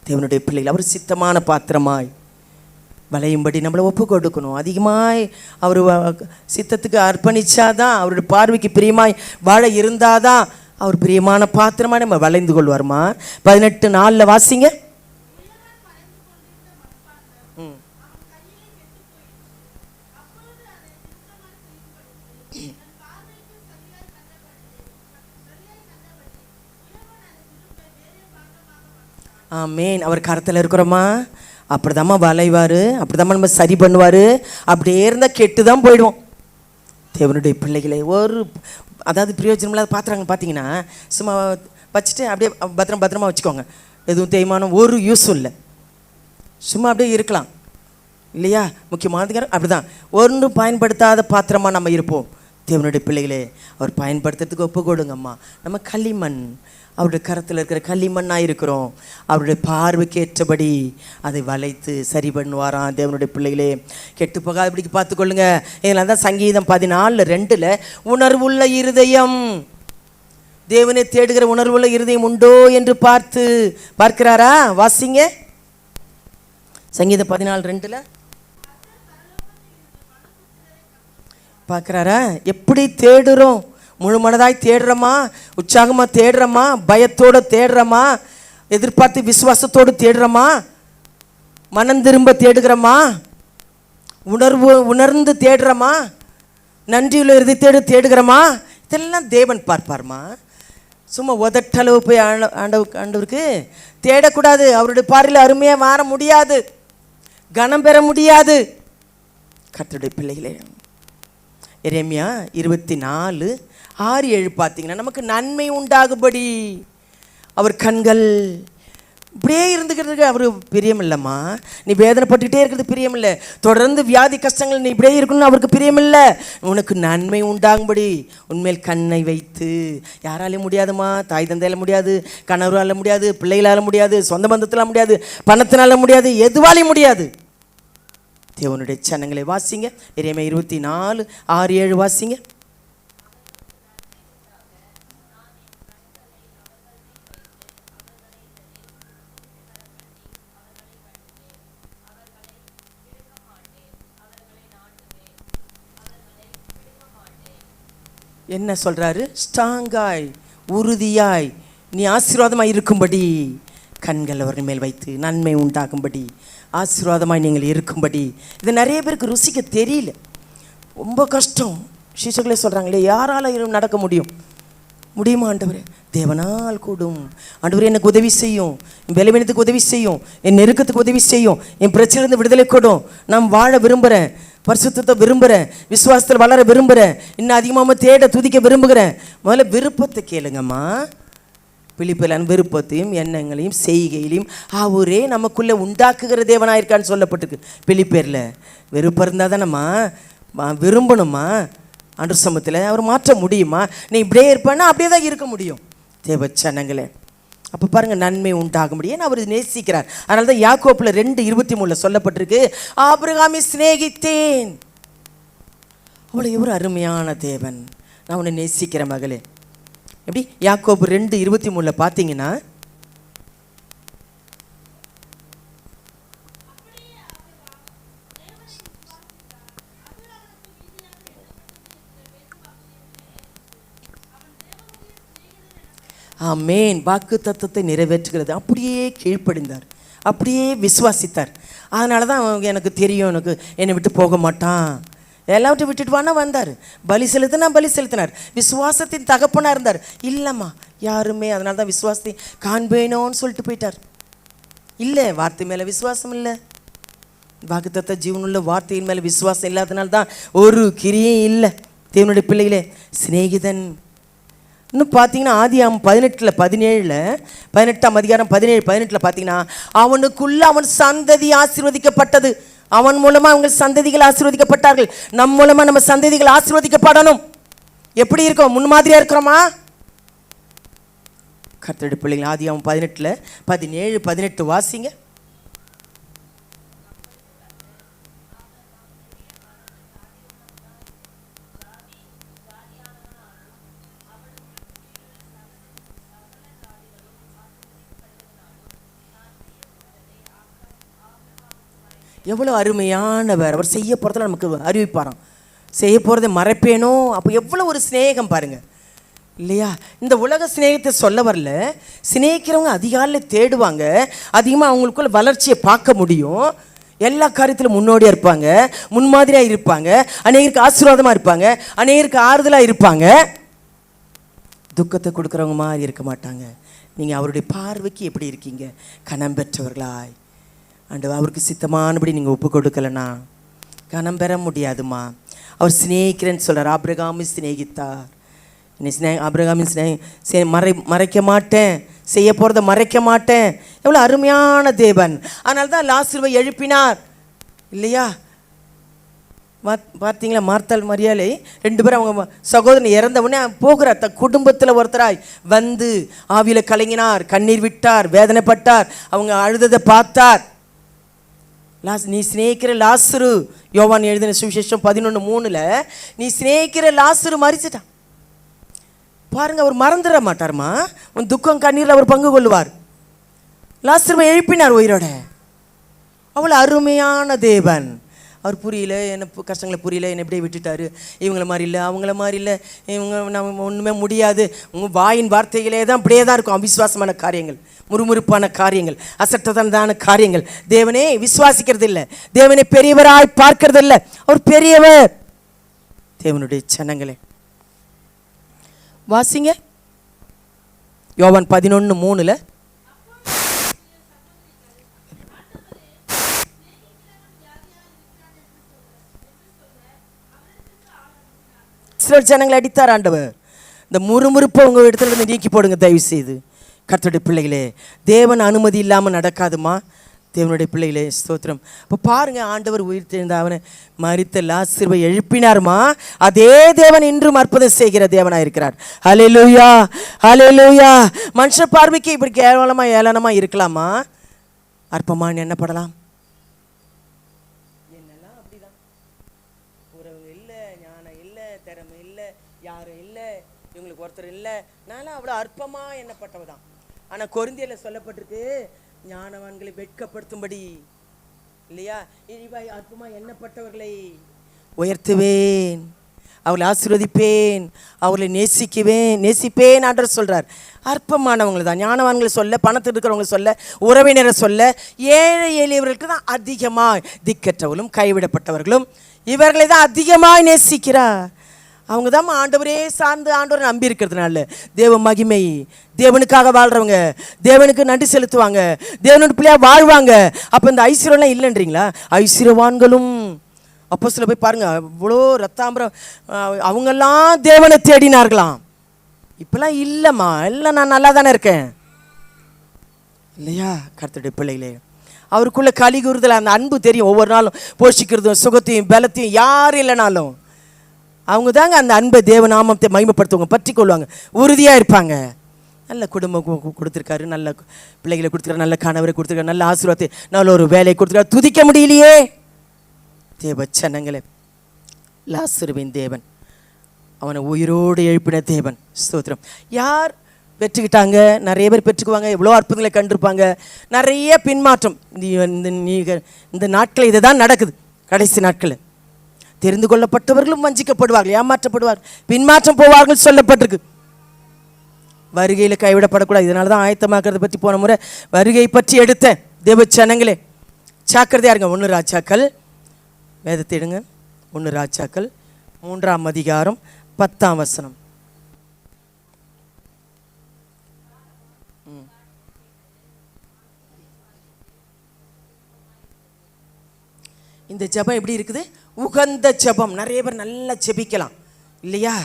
தேவனுடைய பிள்ளைகள் அவர் சித்தமான பாத்திரமாய் வளையும்படி நம்மளை ஒப்பு கொடுக்கணும். அதிகமாய் அவர் சித்தத்துக்கு அர்ப்பணிச்சாதான், அவருடைய பார்வைக்கு பிரியமாய் வாழ இருந்தாதான் அவர் பிரியமான பாத்திரமா நம்ம வளைந்து கொள்வார்மா. 18:4 வாசிங்க. ஆமேன். அவர் கரத்தில் இருக்கிறோமா? அப்படிதாம்மா வளைவார், அப்படிதாம்மா நம்ம சரி பண்ணுவார். அப்படியே இருந்தால் கெட்டு தான் போயிடுவோம். தேவனுடைய பிள்ளைகளை அதாவது பிரயோஜனம் இல்லாத பாத்திரங்க பார்த்தீங்கன்னா சும்மா வச்சுட்டு அப்படியே பத்திரமா வச்சுக்கோங்க. எதுவும் தேய்மானம் ஒரு யூஸும் இல்லை, சும்மா அப்படியே இருக்கலாம் இல்லையா? முக்கியமானதுக்கார அப்படிதான் ஒன்றும் பயன்படுத்தாத பாத்திரமாக நம்ம இருப்போம். தேவனுடைய பிள்ளைகளே அவர் பயன்படுத்துறதுக்கு ஒப்பு கொடுங்கம்மா. நம்ம களிமண், அவருடைய கரத்தில் இருக்கிற களிமண்ணாக இருக்கிறோம். அவருடைய பார்வைக்கு ஏற்றபடி அதை வளைத்து சரி பண்ணுவாராம். தேவனுடைய பிள்ளைகளே கெட்டு போகாதபடிக்கு பார்த்துக்கொள்ளுங்க. இதனால தான் சங்கீதம் 14:2 உணர்வுள்ள இருதயம், தேவனை தேடுகிற உணர்வுள்ள இருதயம் உண்டோ என்று பார்க்கிறாரா? வாசிங்க சங்கீதம் 14:2 பார்க்குறாரா? எப்படி தேடுறோம்? முழு மனதாய் தேடுறோமா? உற்சாகமாக தேடுறோமா? பயத்தோடு தேடுறோமா? எதிர்பார்த்து விசுவாசத்தோடு தேடுறோமா? மனம் திரும்ப தேடுகிறோமா? உணர்ந்து தேடுறோமா? நன்றியுள்ள இருதயத்தோடு தேடுகிறோமா? இதெல்லாம் தேவன் பார்ப்பார்மா. சும்மா உதட்டளவு போய் ஆண்டவருக்கு தேடக்கூடாது. அவருடைய பார்வையில் அருமையாக மாற முடியாது, கனம் பெற முடியாது. கர்த்தருடைய பிள்ளைகளே எரேமியா 24:6-7 பார்த்தீங்கன்னா நமக்கு நன்மை உண்டாகும்படி அவர் கண்கள் இப்படியே இருந்துக்கிறதுக்கு அவர் பிரியமில்லைம்மா. நீ வேதனைப்பட்டுக்கிட்டே இருக்கிறது பிரியமில்லை. தொடர்ந்து வியாதி கஷ்டங்கள் நீ இப்படியே இருக்கணும்னு அவருக்கு பிரியமில்லை. உனக்கு நன்மை உண்டாகும்படி உண்மையில் கண்ணை வைத்து, யாராலையும் முடியாதுமா, தாய் தந்தையால முடியாது, கணவரால் முடியாது, பிள்ளைகளால் முடியாது, சொந்த பந்தத்தில் முடியாது, பணத்தினால முடியாது, எதுவாலையும் முடியாது. தேவனுடைய சனங்களை வாசிங்க. எரேமியா 24:6-7 வாசிங்க. என்ன சொல்றாரு? ஸ்ட்ராங்காய், உறுதியாய், நீ ஆசீர்வாதமாய் இருக்கும்படி கண்கள் அவர்கள் மேல் வைத்து நன்மை உண்டாகும்படி ஆசீர்வாதமாய் நீங்கள் இருக்கும்படி. இது நிறைய பேருக்கு ருசிக்க தெரியல, ரொம்ப கஷ்டம். சீசர்களே சொல்கிறாங்களே, யாரால நடக்க முடியுமா ஆண்டவரே? தேவனால் கூடும். ஆண்டவரே எனக்கு உதவி செய்யும், என் பலவீனத்துக்கு உதவி செய்யும், என் நெருக்கத்துக்கு உதவி செய்யும், என் பிரச்சனையிலிருந்து விடுதலை கொடும். நான் வாழ விரும்புகிறேன், பரிசுத்தத்தை விரும்புகிறேன், விசுவாசத்தில் வளர விரும்புகிறேன், இன்னும் அதிகமாக தேட துதிக்க விரும்புகிறேன். முதல்ல விருப்பத்தை கேளுங்கம்மா. பிலிப்பில் விருப்பத்தையும் எண்ணங்களையும் செய்கையிலையும் அவரே நமக்குள்ளே உண்டாக்குகிற தேவனாக இருக்கான்னு சொல்லப்பட்டிருக்கு. பிலிப்பேரில் விருப்பம் இருந்தால் தானம்மா விரும்பணுமா? அன்று சமூகத்தில் அவர் மாற்ற முடியுமா? நீ இப்படியே இருப்பான்னா அப்படியே தான் இருக்க முடியும். தேவச்சனங்களே, அப்போ பாருங்கள், நன்மை உண்டாக முடியும், அவர் நேசிக்கிறார். அதனால தான் யாக்கோப்பில் 2:23 சொல்லப்பட்டிருக்கு, ஆபிரகாமை சிநேகித்தேன். அவ்வளோ எவ்வளோ அருமையான தேவன், நான் உன்னை நேசிக்கிற மகளே. எப்படி? யாக்கோபு 2:23 பார்த்தீங்கன்னா, ஆமேன், வாக்கு தத்தத்தை நிறைவேற்றுகிறது. அப்படியே கீழ்ப்படிந்தார், அப்படியே விசுவாசித்தார். அதனால தான் அவங்க எனக்கு தெரியும், எனக்கு என்னை விட்டு போக மாட்டான், எல்லாவற்றையும் விட்டுட்டு வானா வந்தார். பலி செலுத்தினார். விசுவாசத்தின் தகப்பனாக இருந்தார். இல்லைம்மா யாருமே, அதனால தான் விசுவாசத்தை காண்பேனோன்னு சொல்லிட்டு போயிட்டார். இல்லை, வார்த்தை மேலே விசுவாசம் இல்லை, வாக்குத்தத்த ஜீவனுள்ள வார்த்தையின் மேலே விசுவாசம் இல்லாதனால தான் ஒரு கிரியும் இல்லை. தேவனுடைய பிள்ளைகளே, சிநேகிதன் இன்னும் பார்த்தீங்கன்னா ஆதியாகமம் 18:17 பார்த்தீங்கன்னா, அவனுக்குள்ள அவன் சந்ததி ஆசீர்வதிக்கப்பட்டது. அவன் மூலமா அவங்க சந்ததிகள் ஆசீர்வதிக்கப்பட்டார்கள். நம் மூலமா நம்ம சந்ததிகள் ஆசீர்வதிக்கப்படணும். எப்படி இருக்கோம்? முன்மாதிரியா இருக்கிறோமா? கர்த்தருடைய பிள்ளைகள் ஆதியாகமம் 18:17-18 வாசிங்க. எவ்வளோ அருமையானவர். அவர் செய்ய போகிறதில் நமக்கு அறிவிப்பாராம். செய்ய போகிறத மறைப்பேனோ. அப்போ எவ்வளோ ஒரு சிநேகம் பாருங்கள் இல்லையா? இந்த உலக சிநேகத்தை சொல்ல வரல. சிநேகிக்கிறவங்க அதிகாலையில் தேடுவாங்க, அதிகமாக அவங்களுக்குள்ள வளர்ச்சியை பார்க்க முடியும். எல்லா காரியத்திலும் முன்னோடியாக இருப்பாங்க, முன்மாதிரியாக இருப்பாங்க, அநேகருக்கு ஆசீர்வாதமாக இருப்பாங்க, அநேகருக்கு ஆறுதலாக இருப்பாங்க. துக்கத்தை கொடுக்குறவங்க மாதிரி இருக்க மாட்டாங்க. நீங்கள் அவருடைய பார்வைக்கு எப்படி இருக்கீங்க? கனம் பெற்றவர்களாய். ஆண்டவர் அவருக்கு சித்தமானபடி நீங்கள் ஒப்பு கொடுக்கலன்னா கனம் பெற முடியாதுமா. அவர் சிநேகிக்கிறேன்னு சொல்கிறார். ஆபிரகாமை சிநேகித்தார். ஆபிரகாமின் மறைக்க மாட்டேன், செய்ய போகிறத மறைக்க மாட்டேன். எவ்வளோ அருமையான தேவன். அதனால தான் லாசருவை எழுப்பினார் இல்லையா? பார்த்தீங்களா? மார்த்தாள் மரியாதை 2 பேரும் அவங்க சகோதரன் இறந்தவுடனே போகிறார். தன் குடும்பத்தில் ஒருத்தராய் வந்து ஆவியில் கலங்கினார், கண்ணீர் விட்டார், வேதனைப்பட்டார், அவங்க அழுததை பார்த்தார். நீ சிநேகிக்கிற லாசரு, யோவான் எழுதின சுவிசேஷம் 11:3 நீ சிநேகிக்கிற லாசரு மரிச்சிட்டான் பாருங்க. அவர் மறந்துட மாட்டார்மா. உன் துக்கம் கண்ணீரில் அவர் பங்கு கொள்வார். லாசருவை எழுப்பினார் உயிரோட. அவ்வளோ அருமையான தேவன். அவர் புரியல, என்ன கஷ்டங்களை புரியல, என்னை எப்படியே விட்டுட்டாரு, இவங்கள மாதிரி இல்லை, அவங்கள மாதிரி இல்லை, இவங்க நம்ம ஒன்றுமே முடியாது. உங்கள் வாயின் வார்த்தைகளே தான் இப்படியே தான் இருக்கும். அவிசுவாசமான காரியங்கள், முறுமுறுப்பான காரியங்கள், அசட்டதான காரியங்கள். தேவனே விசுவாசிக்கிறது இல்லை, தேவனை பெரியவராய் பார்க்கறது இல்லை. அவர் பெரியவர். தேவனுடைய சனங்களே வாசிங்க. யோவான் 11:3 சிலர் ஜனங்களை அடித்தார் ஆண்டவர். இந்த முறுமுறுப்பை உங்கள் இடத்துல இருந்து நீக்கி போடுங்க தயவு செய்து. கர்த்தருடைய பிள்ளைகளே, தேவன் அனுமதி இல்லாமல் நடக்காதுமா. தேவனுடைய பிள்ளைகளே ஸ்தோத்திரம். இப்போ பாருங்க, ஆண்டவர் உயிர் தெரிந்த அவனை மரித்த லாசருவை எழுப்பினார்மா. அதே தேவன் இன்றும் அற்புதம் செய்கிற தேவனாக இருக்கிறார். ஹல்லேலூயா, ஹல்லேலூயா. மனுஷ பார்வைக்கு இப்படி கேவலமாக ஏளனமாக இருக்கலாமா? அற்பமான்னு எண்ணப்படலாம். என்னெல்லாம் அப்படிதான். உறவு இல்லை, ஞானம் இல்லை, திறமை இல்லை, யாரும் இல்லை, இவங்களுக்கு ஒருத்தர் இல்லை, நான்லாம் அவ்வளோ அற்பமாக எண்ணப்பட்டவ தான். ஆனால் கொரிந்தியரில் சொல்லப்பட்டிருக்கு, ஞானவான்களை வெட்கப்படுத்தும்படி இல்லையா, இனிவாய் அற்பமாக எண்ணப்பட்டவர்களை உயர்த்துவேன், அவர்களை ஆசீர்வதிப்பேன், அவர்களை நேசிப்பேன் ஆண்டவர் சொல்கிறார். அற்பமானவங்களை தான் ஞானவான்களை சொல்ல, பணத்தில் இருக்கிறவங்களை சொல்ல, உறவினரை சொல்ல, ஏழை எளியவர்களுக்கு தான் அதிகமாக, திக்கற்றவர்களும் கைவிடப்பட்டவர்களும் இவர்களை தான் அதிகமாக நேசிக்கிறார். அவங்க தான் ஆண்டவரே சார்ந்து ஆண்டவரை நம்பி இருக்கிறதுனால தேவ மகிமை, தேவனுக்காக வாழ்கிறவங்க, தேவனுக்கு நன்றி செலுத்துவாங்க, தேவனுடைய பிள்ளையாக வாழ்வாங்க. அப்போ இந்த ஐஸ்வர்யம்லாம் இல்லைன்றீங்களா? ஐஸ்வர்யவான்களும் அப்போ சில போய் பாருங்கள், அவ்வளோ ரத்தாம்பரம் அவங்கெல்லாம் தேவனை தேடினார்களாம். இப்போலாம் இல்லைம்மா, இல்லை நான் நல்லா தானே இருக்கேன் இல்லையா? கர்த்தருடைய பிள்ளைகளே, அவருக்குள்ளே களி கூறுதல், அந்த அன்பு தெரியும். ஒவ்வொரு நாளும் போஷிக்கிறதும் சுகத்தையும் பலத்தையும் யார் இல்லைனாலும் அவங்க தாங்க அந்த அன்பை தேவநாமத்தை மகிமைப்படுத்துவாங்க, பற்றி கொள்வாங்க, உறுதியாக இருப்பாங்க. நல்ல குடும்பம் கொடுத்துருக்காரு, நல்ல பிள்ளைகளை கொடுத்துருக்காரு, நல்ல கணவரை கொடுத்துருக்காரு, நல்ல ஆசீர்வாதத்தை, நல்ல ஒரு வேலையை கொடுத்துருக்காரு. துதிக்க முடியலையே தேவ சனங்களே. லாசருவின் தேவன் அவனை உயிரோடு எழுப்பின தேவன். ஸ்தோத்திரம். யார் பெற்றுக்கிட்டாங்க? நிறைய பேர் பெற்றுக்குவாங்க, எவ்வளோ அற்புதங்களை கண்டிருப்பாங்க. நிறைய பின்மாற்றம் இந்த நாட்களில் இதை தான் நடக்குது. கடைசி நாட்களில் தெரிந்து கொள்ளப்பட்டவர்களும் வஞ்சிக்கப்படுவார்கள், ஏமாற்றப்படுவார்கள், பின்மாற்றம் போவார்கள் சொல்லப்பட்டிருக்கு. வருகையில் கைவிடப்படக்கூடாது. இதனால தான் ஆயத்தமாக்கிறத பற்றி போன முறை வருகை பற்றி எடுத்தேன். தேவ சனங்களே ஜாக்கிரதையா இருங்க. 1 ராஜாக்கள் வேதத்தை எடுங்க. 1 ராஜாக்கள் 3ஆம் அதிகாரம் 10ஆம் வசனம். இந்த ஜெபம் எப்படி இருக்குது? உகந்த ஜெபம். நிறைய பேர் நல்லா ஜெபிக்கலாம் இல்லையா?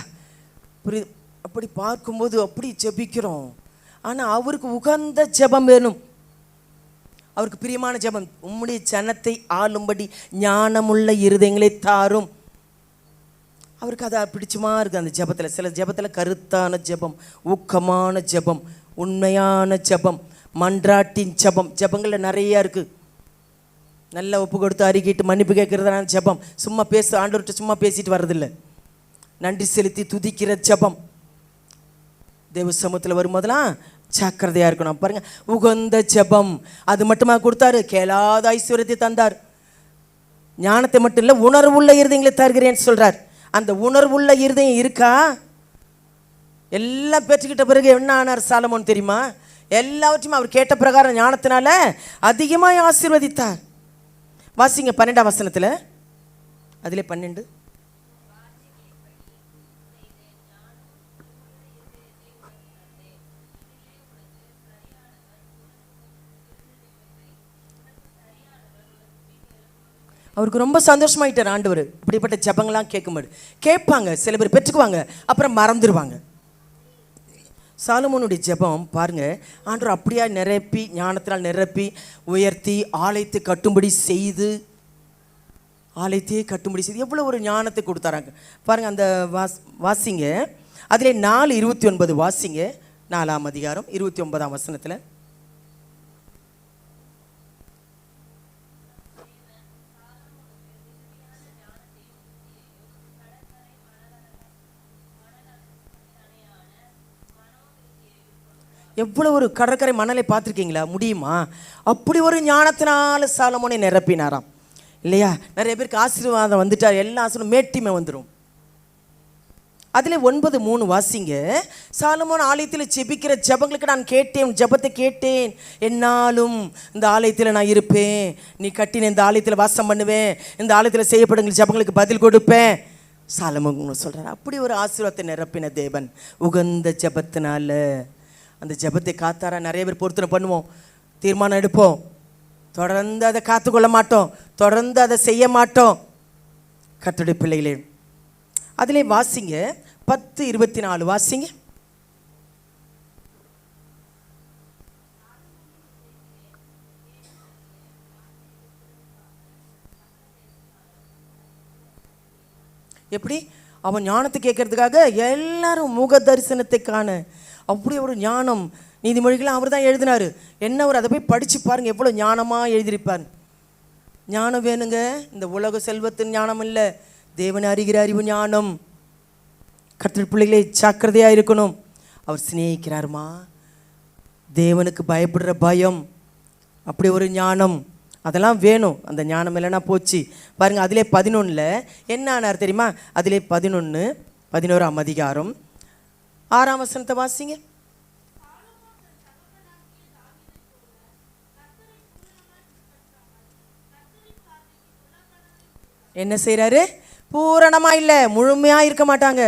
அப்படி பார்க்கும்போது அப்படி ஜெபிக்கிறோம். ஆனால் அவருக்கு உகந்த ஜெபம் வேணும், அவருக்கு பிரியமான ஜெபம். உம்முடைய ஜனத்தை ஆளும்படி ஞானமுள்ள இருதயங்களை தாரும். அவருக்கு அதை பிடிச்சமா இருக்குது அந்த ஜெபத்தில். சில ஜெபத்தில் கருத்தான ஜெபம், ஊக்கமான ஜெபம், உண்மையான ஜெபம், மன்றாட்டின் ஜெபம். ஜெபங்களில் நிறையா இருக்குது. நல்லா ஒப்பு கொடுத்து அறிக்கிட்டு மன்னிப்பு கேட்குறதுனால ஜெபம். சும்மா ஆண்டவர்கிட்ட சும்மா பேசிட்டு வர்றதில்லை. நன்றி செலுத்தி துதிக்கிற ஜெபம் தேவ சமூகத்தில் வரும்போதெல்லாம் ஜாக்கிரதையாக இருக்கணும். பாருங்க, உகந்த ஜெபம் அது மட்டுமா கொடுத்தாரு? கேளாத ஐஸ்வர்யத்தை தந்தார். ஞானத்தை மட்டும் இல்லை, உணர்வுள்ள இருதயங்களை தருகிறேன்னு சொல்றார். அந்த உணர்வுள்ள இருதயம் இருக்கா? எல்லாம் பெற்றுக்கிட்ட பிறகு என்ன ஆனார் சாலமோன் தெரியுமா? எல்லாவற்றையும் அவர் கேட்ட பிரகாரம் ஞானத்தினால அதிகமாக ஆசீர்வதித்தார். வாசிங்க 12ஆம் வசனத்தில், அதிலே 12. அவருக்கு ரொம்ப சந்தோஷமாயிட்டார் ஆண்டவர். இப்படிப்பட்ட ஜெபங்கள்லாம் கேட்கும்போது கேட்பாங்க, சில பேர் பெற்றுக்குவாங்க, அப்புறம் மறந்துடுவாங்க. சாலமோனுடைய ஜெபம் பாருங்க, ஆண்டவர் அப்படியா நிரப்பி, ஞானத்தினால் நிரப்பி உயர்த்தி ஆலயத்தை கட்டும்படி செய்து, ஆலயத்தையே கட்டும்படி செய்து எவ்வளோ ஒரு ஞானத்தை கொடுத்தாராங்க பாருங்க. அந்த வாசிங்க, அதிலே 4:29 வாசிங்க. 4ஆம் அதிகாரம் 29ஆம் வசனத்தில். எவ்வளோ ஒரு கடற்கரை மணலை பார்த்துருக்கீங்களா? முடியுமா? அப்படி ஒரு ஞானத்தினால சாலமோனை நிரப்பினாராம் இல்லையா? நிறைய பேருக்கு ஆசீர்வாதம் வந்துட்டார், எல்லா ஆசீர்வாதம் மேட்டிமை வந்துடும். அதில் 9:3 வாசிங்க. சாலமோன் ஆலயத்தில் ஜெபிக்கிற ஜெபங்களுக்கு நான் கேட்டேன், ஜெபத்தை கேட்டேன், என்னாலும் இந்த ஆலயத்தில் நான் இருப்பேன், நீ கட்டின இந்த ஆலயத்தில் வாசம் பண்ணுவேன், இந்த ஆலயத்தில் செய்யப்படுகிற ஜெபங்களுக்கு பதில் கொடுப்பேன் சாலமோன் சொல்கிறார். அப்படி ஒரு ஆசீர்வாதத்தை நிரப்பின தேவன் உகந்த ஜெபத்தினால. அந்த ஜெபத்தை காத்தாரா? நிறைய பேர் பொருத்தனை பண்ணுவோம், தீர்மானம் எடுப்போம், தொடர்ந்து அதை காத்துக்கொள்ள மாட்டோம், தொடர்ந்து அதை செய்ய மாட்டோம். கர்த்தருடைய பிள்ளைகளே, அதிலே வாசிங்க 10:24 வாசிங்க. எப்படி அவன் ஞானத்தை கேட்கறதுக்காக எல்லாரும் முக தரிசனத்தை காண, அப்படி ஒரு ஞானம். நீதிமொழிகளாம் அவர் தான் எழுதினார். என்ன ஒரு அதை போய் படித்து பாருங்கள், எவ்வளோ ஞானமாக எழுதியிருப்பார். ஞானம் வேணுங்க. இந்த உலக செல்வத்தின் ஞானம் இல்லை, தேவனை அறிகிற அறிவு ஞானம். கர்த்தர் பிள்ளைகளே ஜாக்கிரதையாக இருக்கணும். அவர் சிநேகிக்கிறாருமா, தேவனுக்கு பயப்படுற பயம், அப்படி ஒரு ஞானம், அதெல்லாம் வேணும். அந்த ஞானம் இல்லைன்னா போச்சு. பாருங்கள், அதிலே 11 என்ன ஆனார் தெரியுமா? அதிலே 11ஆம் அதிகாரம் 6ஆம் வசனத்தை வாசிங்க. என்ன செய்கிறாரு? பூரணமாக இல்லை, முழுமையாக இருக்க மாட்டாங்க.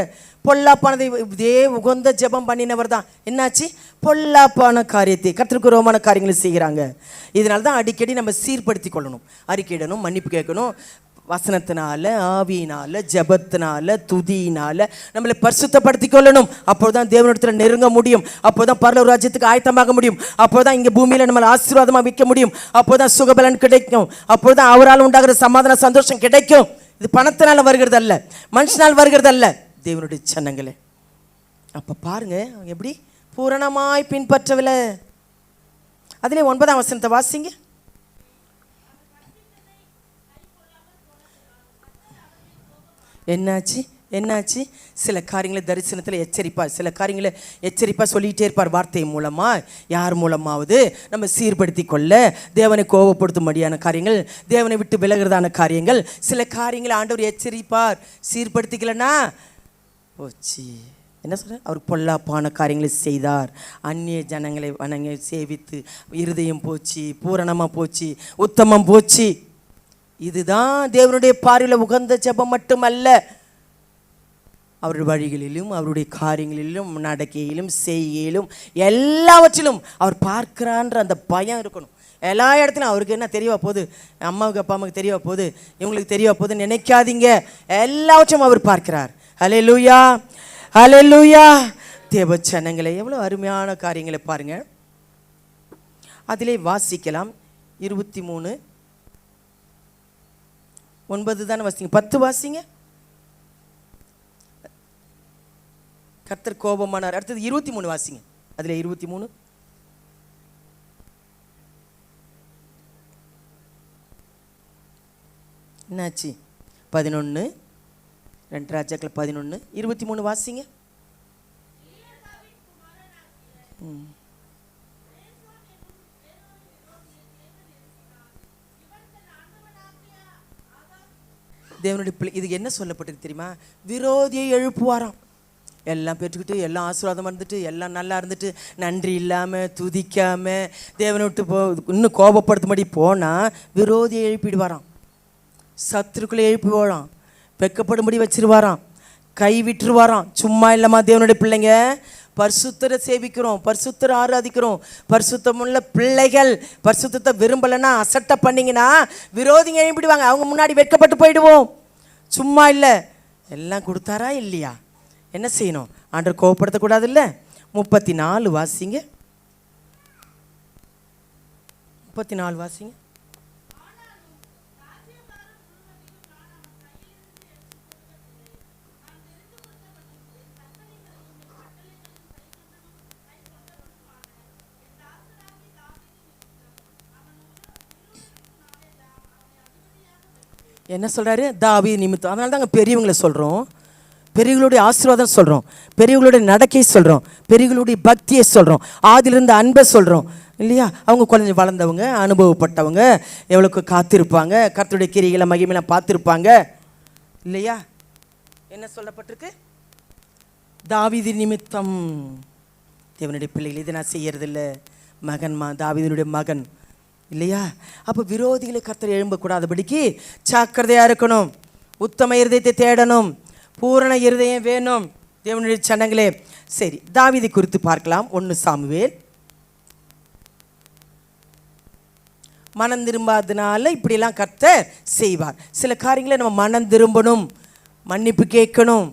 பொல்லாப்பானதை இதே உகந்த ஜெபம் பண்ணினவர் தான் என்னாச்சு? பொல்லாப்பான காரியத்தை, கர்த்தருக்கு ரோமான காரியங்களை செய்கிறாங்க. இதனால தான் அடிக்கடி நம்ம சீர்படுத்தி கொள்ளணும், அறிக்கையிடணும், மன்னிப்பு கேட்கணும். வசனத்தினால, ஆவியினால, ஜெபத்தினால, துதியினால நம்மளை பரிசுத்தப்படுத்தி கொள்ளணும். அப்போதான் தேவனிடத்தில் நெருங்க முடியும். அப்போதான் பரலோக ராஜ்யத்துக்கு ஆயத்தமாக முடியும். அப்போதான் இங்கே பூமியில் நம்மளை ஆசீர்வாதமாக வைக்க முடியும். அப்போதான் சுகபலன் கிடைக்கும். அப்போதான் அவரால் உண்டாகிற சமாதான சந்தோஷம் கிடைக்கும். இது பணத்தினால் வருகிறது அல்ல, மனுஷனால் வருகிறது அல்ல, தேவனுடைய சன்னங்களே. அப்போ பாருங்க எப்படி பூரணமாய் பின்பற்றவில்லை. அதிலே 9ஆம் வசனத்தை வாசிங்க. என்னாச்சு? சில காரியங்களை தரிசனத்தில் எச்சரிப்பார், சில காரியங்களை எச்சரிப்பாக சொல்லிகிட்டே இருப்பார். வார்த்தை மூலமாக, யார் மூலமாவது நம்ம சீர்படுத்தி கொள்ள, தேவனை கோபப்படுத்தும்படியான காரியங்கள், தேவனை விட்டு விலகிறதான காரியங்கள், சில காரியங்களை ஆண்டவர் எச்சரிப்பார். சீர்படுத்திக்கலன்னா போச்சு. என்ன சொல்கிறார்? அவர் பொல்லாப்பான காரியங்களை செய்தார், அந்நிய ஜனங்களை வணங்கி சேவித்து இருதயம் போச்சு, பூரணமாக போச்சு, உத்தமம் போச்சு. இதுதான் தேவனுடைய பார்வையில் உகந்த ஜெபம் மட்டுமல்ல, அவருடைய வழிகளிலும், அவருடைய காரியங்களிலும், நடக்கையிலும், செய்கையிலும், எல்லாவற்றிலும் அவர் பார்க்கிறான்ற அந்த பயம் இருக்கணும். எல்லா இடத்துலையும் அவருக்கு என்ன தெரியவா போகுது, அம்மாவுக்கு அப்பா அம்மாவுக்கு தெரியவா போகுது, இவங்களுக்கு தெரியவா போகுதுன்னு நினைக்காதீங்க. எல்லாவற்றையும் அவர் பார்க்கிறார். ஹல்லேலூயா, ஹல்லேலூயா. தேவ ஜனங்களே, எவ்வளோ அருமையான காரியங்களை பாருங்க. அதிலே வாசிக்கலாம். 23:9 தானே வாசிங்க, 10 வாசிங்க. கர்த்தர் கோபமானார். அடுத்தது 23 வாசிங்க. அதில் 23 என்னாச்சு? 11 2 ராஜாக்கள் 11:23 வாசிங்க. தேவனுடைய பிள்ளை இதுக்கு என்ன சொல்லப்பட்டிருக்கு தெரியுமா? விரோதியை எழுப்புவாராம். எல்லாம் பெற்றுக்கிட்டு எல்லாம் ஆசீர்வாதம் இருந்துட்டு எல்லாம் நல்லா இருந்துட்டு நன்றி இல்லாமல் துதிக்காமல் தேவனை விட்டு இன்னும் கோபப்படுத்தும்படி போனால் விரோதியை எழுப்பிடுவாராம். சத்துருக்களை எழுப்புவாராம். வெக்கப்படும்படி வச்சிருவாராம். கை விட்டுருவாராம். சும்மா இல்லைம்மா தேவனுடைய பிள்ளைங்க, பரிசுத்தரை சேவிக்கிறோம், பரிசுத்தரை ஆராதிக்கிறோம், பரிசுத்தமுள்ள பிள்ளைகள். பரிசுத்தத்தை விரும்பலைன்னா அசட்டை பண்ணிங்கன்னா விரோதிங்க எழுப்பிடுவாங்க. அவங்க முன்னாடி வெட்கப்பட்டு போயிடுவோம். சும்மா இல்லை, எல்லாம் கொடுத்தாரா இல்லையா? என்ன செய்யணும்? ஆண்டவர் கோவப்படுத்தக்கூடாது இல்லை? 34 வாசிங்க. 34 வாசிங்க. என்ன சொல்கிறாரு? தாவீது நிமித்தம். அதனால தாங்க பெரியவங்களை சொல்கிறோம், பெரியவங்களுடைய ஆசீர்வாதம் சொல்கிறோம், பெரியவங்களுடைய நடக்கை சொல்கிறோம், பெரியவங்களுடைய பக்தியை சொல்கிறோம், ஆதிலிருந்து அன்பை சொல்கிறோம் இல்லையா? அவங்க கொஞ்சம் வளர்ந்தவங்க, அனுபவப்பட்டவங்க, எவ்வளோக்கு காத்திருப்பாங்க, கர்த்தருடைய கிரிகளை மகிமையெல்லாம் பார்த்துருப்பாங்க இல்லையா? என்ன சொல்லப்பட்டிருக்கு? தாவீது நிமித்தம். தேவனுடைய பிள்ளைகள் இதை நான் செய்யறதில்லை. தாவீதினுடைய மகன் இல்லையா? அப்போ விரோதிகளை கர்த்தர் எழும்பக்கூடாதபடிக்கு ஜாக்கிரதையாக இருக்கணும். உத்தம இருதயத்தை தேடணும். பூரண இருதயம் வேணும் தேவனுடைய சனங்களே. சரி, தாவீதை குறித்து பார்க்கலாம். 1 சாமுவேல். மனம் திரும்பாதனால இப்படியெல்லாம் கர்த்தர் செய்வார். சில காரியங்களை நம்ம மனம் திரும்பணும், மன்னிப்பு கேட்கணும்.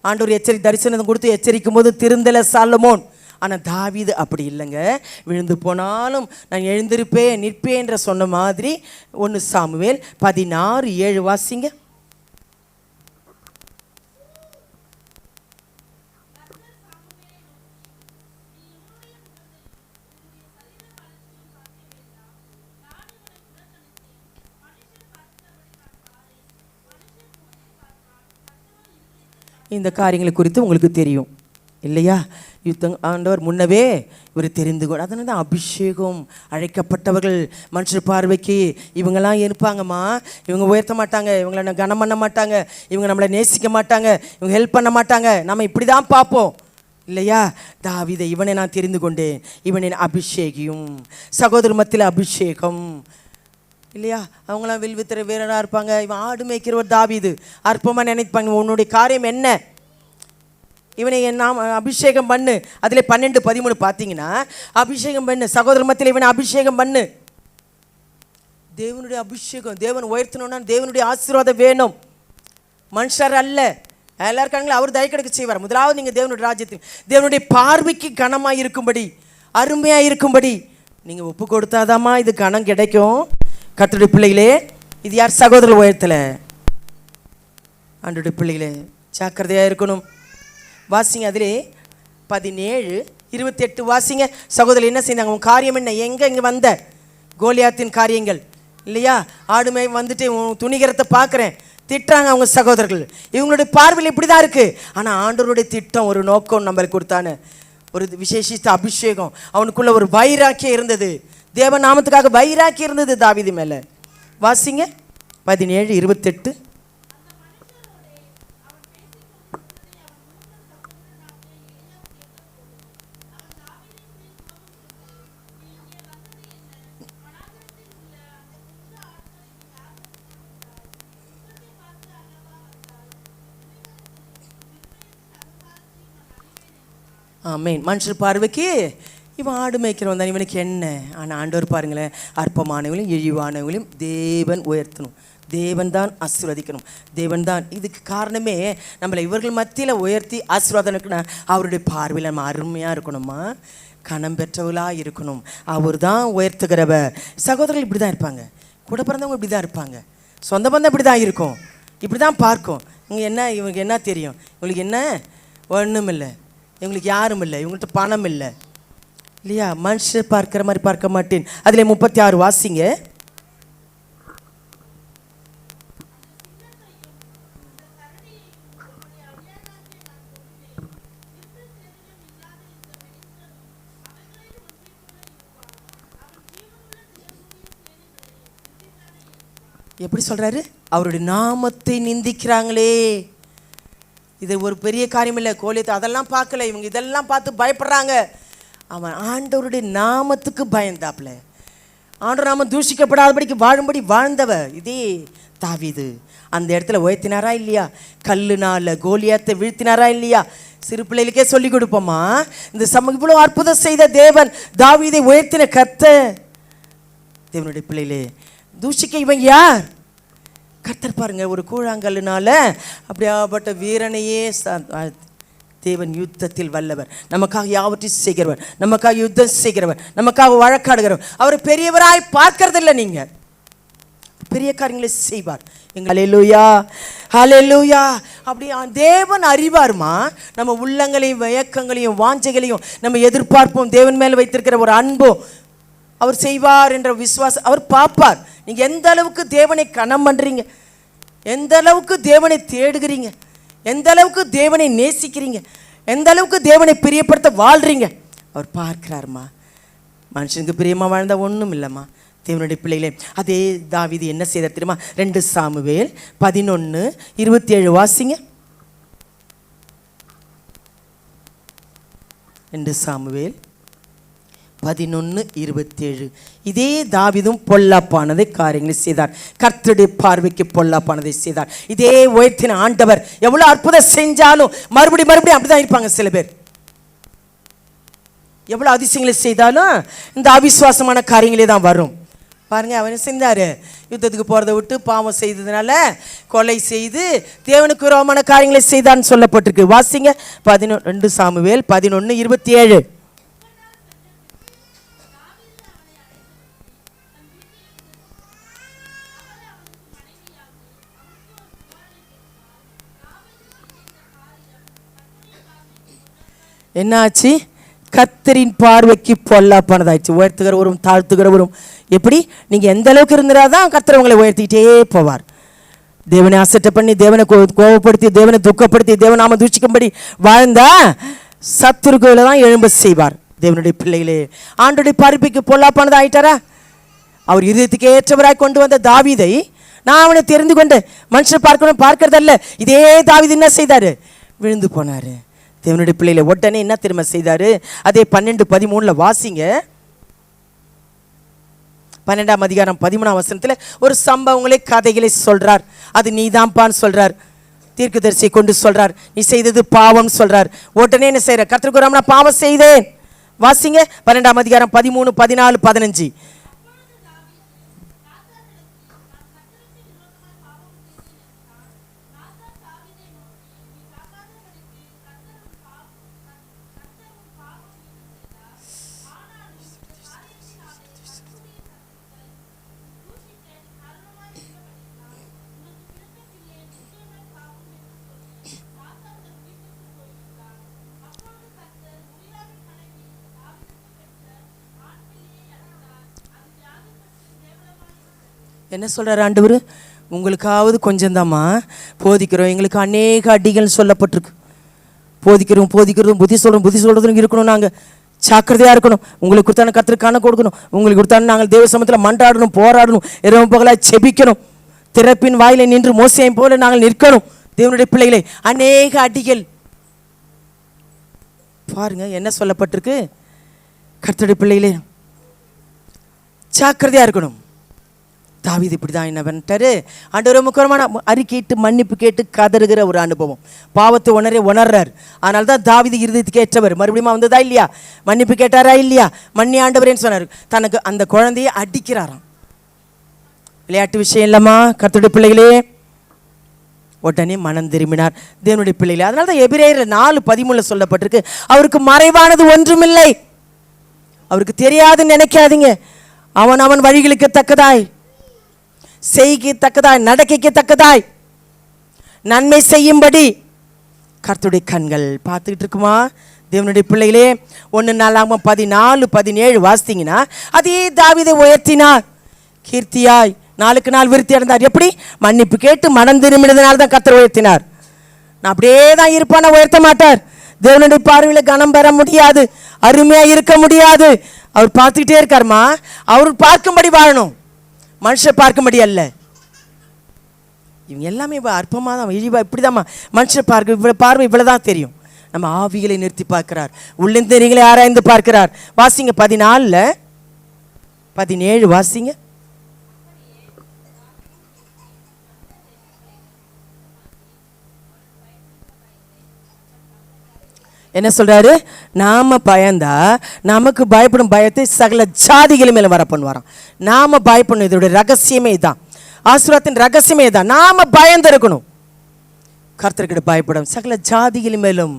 ஆண்டவர் தரிசனம் கொடுத்து எச்சரிக்கும் போது திருந்தலை சாலமோன். ஆனால் தாவீது அப்படி இல்லைங்க. விழுந்து போனாலும் நான் எழுந்திருப்பேன் நிற்பேன் என்ற சொன்ன மாதிரி 1 சாமுவேல் 16:7 வாசிங்க. இந்த காரியங்களை குறித்து உங்களுக்கு தெரியும் இல்லையா? ஆண்டவர் முன்னவே இவர் தெரிந்து கொண்டு, அதனால தான் அபிஷேகம், அழைக்கப்பட்டவர்கள் மனுஷர் பார்வைக்கு இவங்கெல்லாம் இருப்பாங்கம்மா. இவங்க உயர்த்த மாட்டாங்க, இவங்களை கனம் பண்ண மாட்டாங்க, இவங்க நம்மளை நேசிக்க மாட்டாங்க, இவங்க ஹெல்ப் பண்ண மாட்டாங்க, நம்ம இப்படி தான் பார்ப்போம் இல்லையா? தாவீதை இவனை நான் தெரிந்து கொண்டேன், இவனின் அபிஷேகியும், சகோதர மத்தியில் அபிஷேகம் இல்லையா? அவங்களாம் வில்வித்திர வீரராக இருப்பாங்க. இவன் ஆடு மேய்க்கிறவர் தாவீது. அற்பமாக நினைப்பாங்க, உன்னுடைய காரியம் என்ன? இவனை நாம் அபிஷேகம் பண்ணு. அதில் 12-13 பார்த்தீங்கன்னா அபிஷேகம் பண்ணு, சகோதர மத்தியில் இவனை அபிஷேகம் பண்ணு. தேவனுடைய அபிஷேகம், தேவன் உயர்த்தணும்னா தேவனுடைய ஆசீர்வாதம் வேணும், மனுஷர் அல்ல. எல்லாருக்காங்களே அவர் தயை கிடைக்க செய்வார். முதலாவது நீங்கள் தேவனுடைய ராஜ்யத்தில் தேவனுடைய பார்வைக்கு கனமாக இருக்கும்படி, அருமையாக இருக்கும்படி நீங்கள் ஒப்பு கொடுத்தாதாம்மா இது கனம் கிடைக்கும். கர்த்தருடைய பிள்ளைகளே, இது யார்? சகோதர உயர்த்தலை. ஆண்டவருடைய பிள்ளைகளே ஜாக்கிரதையாக இருக்கணும். வாசிங்க. அதிலே 17-28 வாசிங்க. சகோதரர் என்ன செய்தாங்க? உன் காரியம் என்ன? இங்கே வந்த கோலியாத்தின் காரியங்கள் இல்லையா? ஆடுமை வந்துட்டு துணிகரத்தை பார்க்குறேன் திட்டுறாங்க அவங்க சகோதரர்கள். இவங்களுடைய பார்வையில் இப்படி தான் இருக்குது. ஆனால் ஆண்டவருடைய திட்டம், ஒரு நோக்கம் நம்மளுக்கு கொடுத்தானு, ஒரு விசேஷித்த அபிஷேகம், அவனுக்குள்ள ஒரு வைராக்கியம் இருந்தது, தேவ நாமத்துக்காக வைராக்கியம் இருந்தது தாவீது மேலே. வாசிங்க 17-28. ஆமேன். மனுஷர் பார்வைக்கு இவன் ஆடு மேய்க்கிறவன் தான், இவனுக்கு என்ன? ஆனால் ஆண்டவர் பாருங்களேன், அற்பமானவங்களையும் இழிவானவங்களையும் தேவன் உயர்த்தணும், தேவன் தான் ஆசீர்வதிக்கணும், தேவன் தான். இதுக்கு காரணமே நம்மளை இவர்கள் மத்தியில் உயர்த்தி ஆசீர்வாதம் இருக்குன்னா அவருடைய பார்வையில் நம்ம அருமையாக இருக்கணுமா, கனம் பெற்றவர்களாக இருக்கணும். அவர் தான் உயர்த்துகிறவர். சகோதரர்கள் இப்படி தான் இருப்பாங்க, கூட பிறந்தவங்க இப்படி தான் இருப்பாங்க, சொந்த பந்தம் இப்படி தான் இருக்கும், இப்படி தான் பார்க்கும். இங்கே என்ன, இவங்களுக்கு என்ன தெரியும்? இவங்களுக்கு என்ன? ஒன்றும் இல்லை, இவங்களுக்கு யாரும் இல்லை, இவங்கள்ட்ட பணம் இல்லை இல்லையா? மனுஷர் பார்க்குற மாதிரி பார்க்க மாட்டேன். அதில் 36 வாசிங்க. எப்படி சொல்றாரு? அவருடைய நாமத்தை நிந்திக்கிறாங்களே. இது ஒரு பெரிய காரியம் இல்லை. கோலியத்தை அதெல்லாம் பார்க்கல, இவங்க இதெல்லாம் பார்த்து பயப்படுறாங்க. அவன் ஆண்டவருடைய நாமத்துக்கு பயந்தாப்ல. ஆண்டவர் நாமம் தூஷிக்கப்படாதபடிக்கு வாழும்படி வாழ்ந்தவ இதே தாவீது. அந்த இடத்துல உயர்த்தினாரா இல்லையா? கல்லுனால கோலியாத்தை வீழ்த்தினாரா இல்லையா? சிறு பிள்ளைகளுக்கே சொல்லி கொடுப்போமா, இந்த இவ்வளோ அற்புதம் செய்த தேவன் தாவீதை உயர்த்தின கர்த்தர். தேவனுடைய பிள்ளைகளே, தூஷிக்க இவன் யார்? கர்த்தர் பாருங்க, ஒரு கூழாங்கல்லுனால அப்படியாப்பட்ட வீரனையே தேவன் யுத்தத்தில் வல்லவர், நமக்காக யாவற்றையும் செய்கிறவர், நமக்காக யுத்தம் செய்கிறவர், நமக்காக வழக்காடுகிறவர். அவர் பெரியவராய் பார்க்கறதில்லை. நீங்க பெரிய காரியங்களை செய்வார். ஹல்லேலூயா, ஹல்லேலூயா. அப்படி தேவன் அறிவார்மா நம்ம உள்ளங்களையும் வயக்கங்களையும் வாஞ்சைகளையும் நம்ம எதிர்பார்ப்போம். தேவன் மேல் வைத்திருக்கிற ஒரு அன்போ அவர் செய்வார் என்ற விசுவாசம் அவர் பார்ப்பார். நீங்க எந்த அளவுக்கு தேவனை கனம் பண்றீங்க, எந்த அளவுக்கு தேவனை தேடுகிறீங்க, எந்த அளவுக்கு தேவனை நேசிக்கிறீங்க, எந்த அளவுக்கு தேவனை பிரியப்படுத்த வாழ்றீங்க, அவர் பார்க்கிறாருமா. மனுஷனுக்கு பிரியமா வாழ்ந்தா ஒன்றும் இல்லைம்மா. தேவனுடைய பிள்ளைகளே, அதே தாவீது என்ன செய்தார் தெரியுமா? 2 சாமுவேல் 11:27 வாசிங்க. 2 சாமுவேல் 11:27. இதே தாவீதும் பொல்லாப்பானதை காரியங்களை செய்தார், கர்த்தருடைய பார்வைக்கு பொல்லாப்பானதை செய்தார். இதே உயர்த்தின ஆண்டவர் எவ்வளவு அற்புதம் செஞ்சாலும் மறுபடியும் அப்படிதான் இருப்பாங்க சில பேர். எவ்வளவு அதிசயங்களை செய்தாலும் இந்த அவிசுவாசமான காரியங்களே தான் வரும். பாருங்க, அவன் செஞ்சாரு, யுத்தத்துக்கு போறதை விட்டு பாவம் செய்ததுனால கொலை செய்து தேவனுக்கு விரோதமான காரியங்களை செய்தான்னு சொல்லப்பட்டிருக்கு. வாசிங்க 2 சாமுவேல் 11:27. என்னாச்சு? கர்த்தரின் பார்வைக்கு பொல்லாப்பானதாயிடுச்சு. உயர்த்துகிறவரும் தாழ்த்துகிறவரும் எப்படி? நீங்கள் எந்த அளவுக்கு இருந்தாதான் கர்த்தர் உங்களை உயர்த்திக்கிட்டே போவார். தேவனை அசட்டை பண்ணி, தேவனை கோபப்படுத்தி, தேவனை துக்கப்படுத்தி, தேவநாம தூஷிக்கும்படி வாழ்ந்தா சத்துருக்களை தான் எழும்ப செய்வார். தேவனுடைய பிள்ளைகளே, ஆண்டுடைய பார்வைக்கு பொல்லாப்பானதா ஆயிட்டாரா? அவர் இதயத்துக்கு ஏற்றவராய் கொண்டு வந்த தாவீதை நான் அவனை தெரிந்து கொண்டேன். மனுஷன் பார்க்கறதல்ல. இதே தாவீது என்ன செய்தாரு? விழுந்து போனாரு. தேவனுடைய பிள்ளைகளை உடனே என்ன திரும்ப செய்தாரு? அதே 12:13 வாசிங்க. 12ஆம் அதிகாரம் 13ஆம் வசனத்தில் ஒரு சம்பவங்களை கதைகளை சொல்றார். அது நீதான்பான்னு சொல்றார். தீர்க்கதரிசியை கொண்டு சொல்றார், நீ செய்தது பாவம் சொல்றார். உடனே என்ன செய்யற? கர்த்தருக்கு நான் பாவம் செய்தேன். வாசிங்க 12ஆம் அதிகாரம் 13, 14, 15. என்ன சொல்கிறார் ஆண்டவர்? உங்களுக்காவது கொஞ்சம்தாம்மா போதிக்கிறோம், எங்களுக்கு அநேக அடிகள் சொல்லப்பட்டிருக்கு. போதிக்கிறதும் புத்தி சொல்கிறதும் இருக்கணும். நாங்கள் ஜாக்கிரதையாக இருக்கணும். உங்களுக்கு கொடுத்தான கர்த்தருக்கு கணக்கு கொடுக்கணும். உங்களுக்கு கொடுத்தான நாங்கள் தேவ சமூகத்தில் மன்றாடணும், போராடணும், இரவு பகலாக செபிக்கணும். திறப்பின் வாயிலை நின்று மோசையை போல நாங்கள் நிற்கணும். தேவனுடைய பிள்ளைகளை அநேக அடிகள் பாருங்க என்ன சொல்லப்பட்டிருக்கு. கர்த்தருடைய பிள்ளைகளே ஜாக்கிரதையாக இருக்கணும். தாவீது இப்படி தான் என்ன பண்ணிட்டாரு? ஆண்டவர் முக்கியமான அறிக்கையிட்டு மன்னிப்பு கேட்டு கதறுகிற ஒரு அனுபவம், பாவத்தை உணர்றார். அதனால தான் தாவீது இருதயத்துக்கு ஏற்றவர். மறுபடியும் வந்ததா இல்லையா? மன்னிப்பு கேட்டாரா இல்லையா? மன்னி ஆண்டவரேன்னு சொன்னார். தனக்கு அந்த குழந்தையை அடிக்கிறாராம். விளையாட்டு விஷயம் இல்லைம்மா கர்த்தருடைய பிள்ளைகளே. உடனே மனம் திரும்பினார் தேவனுடைய பிள்ளைகளே. அதனால தான் எபிரேயர் 4:13 சொல்லப்பட்டிருக்கு, அவருக்கு மறைவானது ஒன்றுமில்லை. அவருக்கு தெரியாதுன்னு நினைக்காதீங்க. அவன் வழிகளுக்கு தக்கதாய், செய்கை தக்கதாய், நடக்கைக்கு தக்கதாய் நன்மை செய்யும்படி கர்த்தருடைய கண்கள் பார்த்துக்கிட்டு இருக்குமா தேவனுடைய பிள்ளைகளே. 1 நாளாகமம் 14:17 வாசித்தீங்கன்னா அதே தாவீதை உயர்த்தினார், கீர்த்தியாய் நாளுக்கு நாள் விருத்தி அடைந்தார். எப்படி? மன்னிப்பு கேட்டு மனம் திரும்பினதுனால தான் கர்த்தர் உயர்த்தினார். நான் அப்படியே தான் இருப்பான உயர்த்த மாட்டார். தேவனுடைய பார்வையில் கனம் பெற முடியாது, அருமையாக இருக்க முடியாது. அவர் பார்த்துக்கிட்டே இருக்காருமா. அவர் பார்க்கும்படி வாழணும், மனுஷன் பார்க்கும்படி அல்ல. இவங்க எல்லாமே அற்பமாக தான் இழிவாக இப்படி தான் மனுஷன் பார்க்க இவ்வளோ பார்வை இவ்வளோ தான் தெரியும். நம்ம ஆவிகளை நிறுத்தி பார்க்கிறார், உள்ளந்தெரிகளை ஆராய்ந்து பார்க்கிறார். வாசிங்க 14:17 வாசிங்க. என்ன சொல்றாரு? நாம பயந்தா நமக்கு பயப்படும் பயத்தை சகல ஜாதிகள் மேல வர பண்ணுவாராம். நாம பயப்படணும். இதோட ரகசியமே தான், ஆசீர்வாதத்தின் ரகசியமே தான். நாம பயந்து இருக்கணும். கர்த்தர்கிட்ட பயப்படும் சகல ஜாதிகள் மேலும்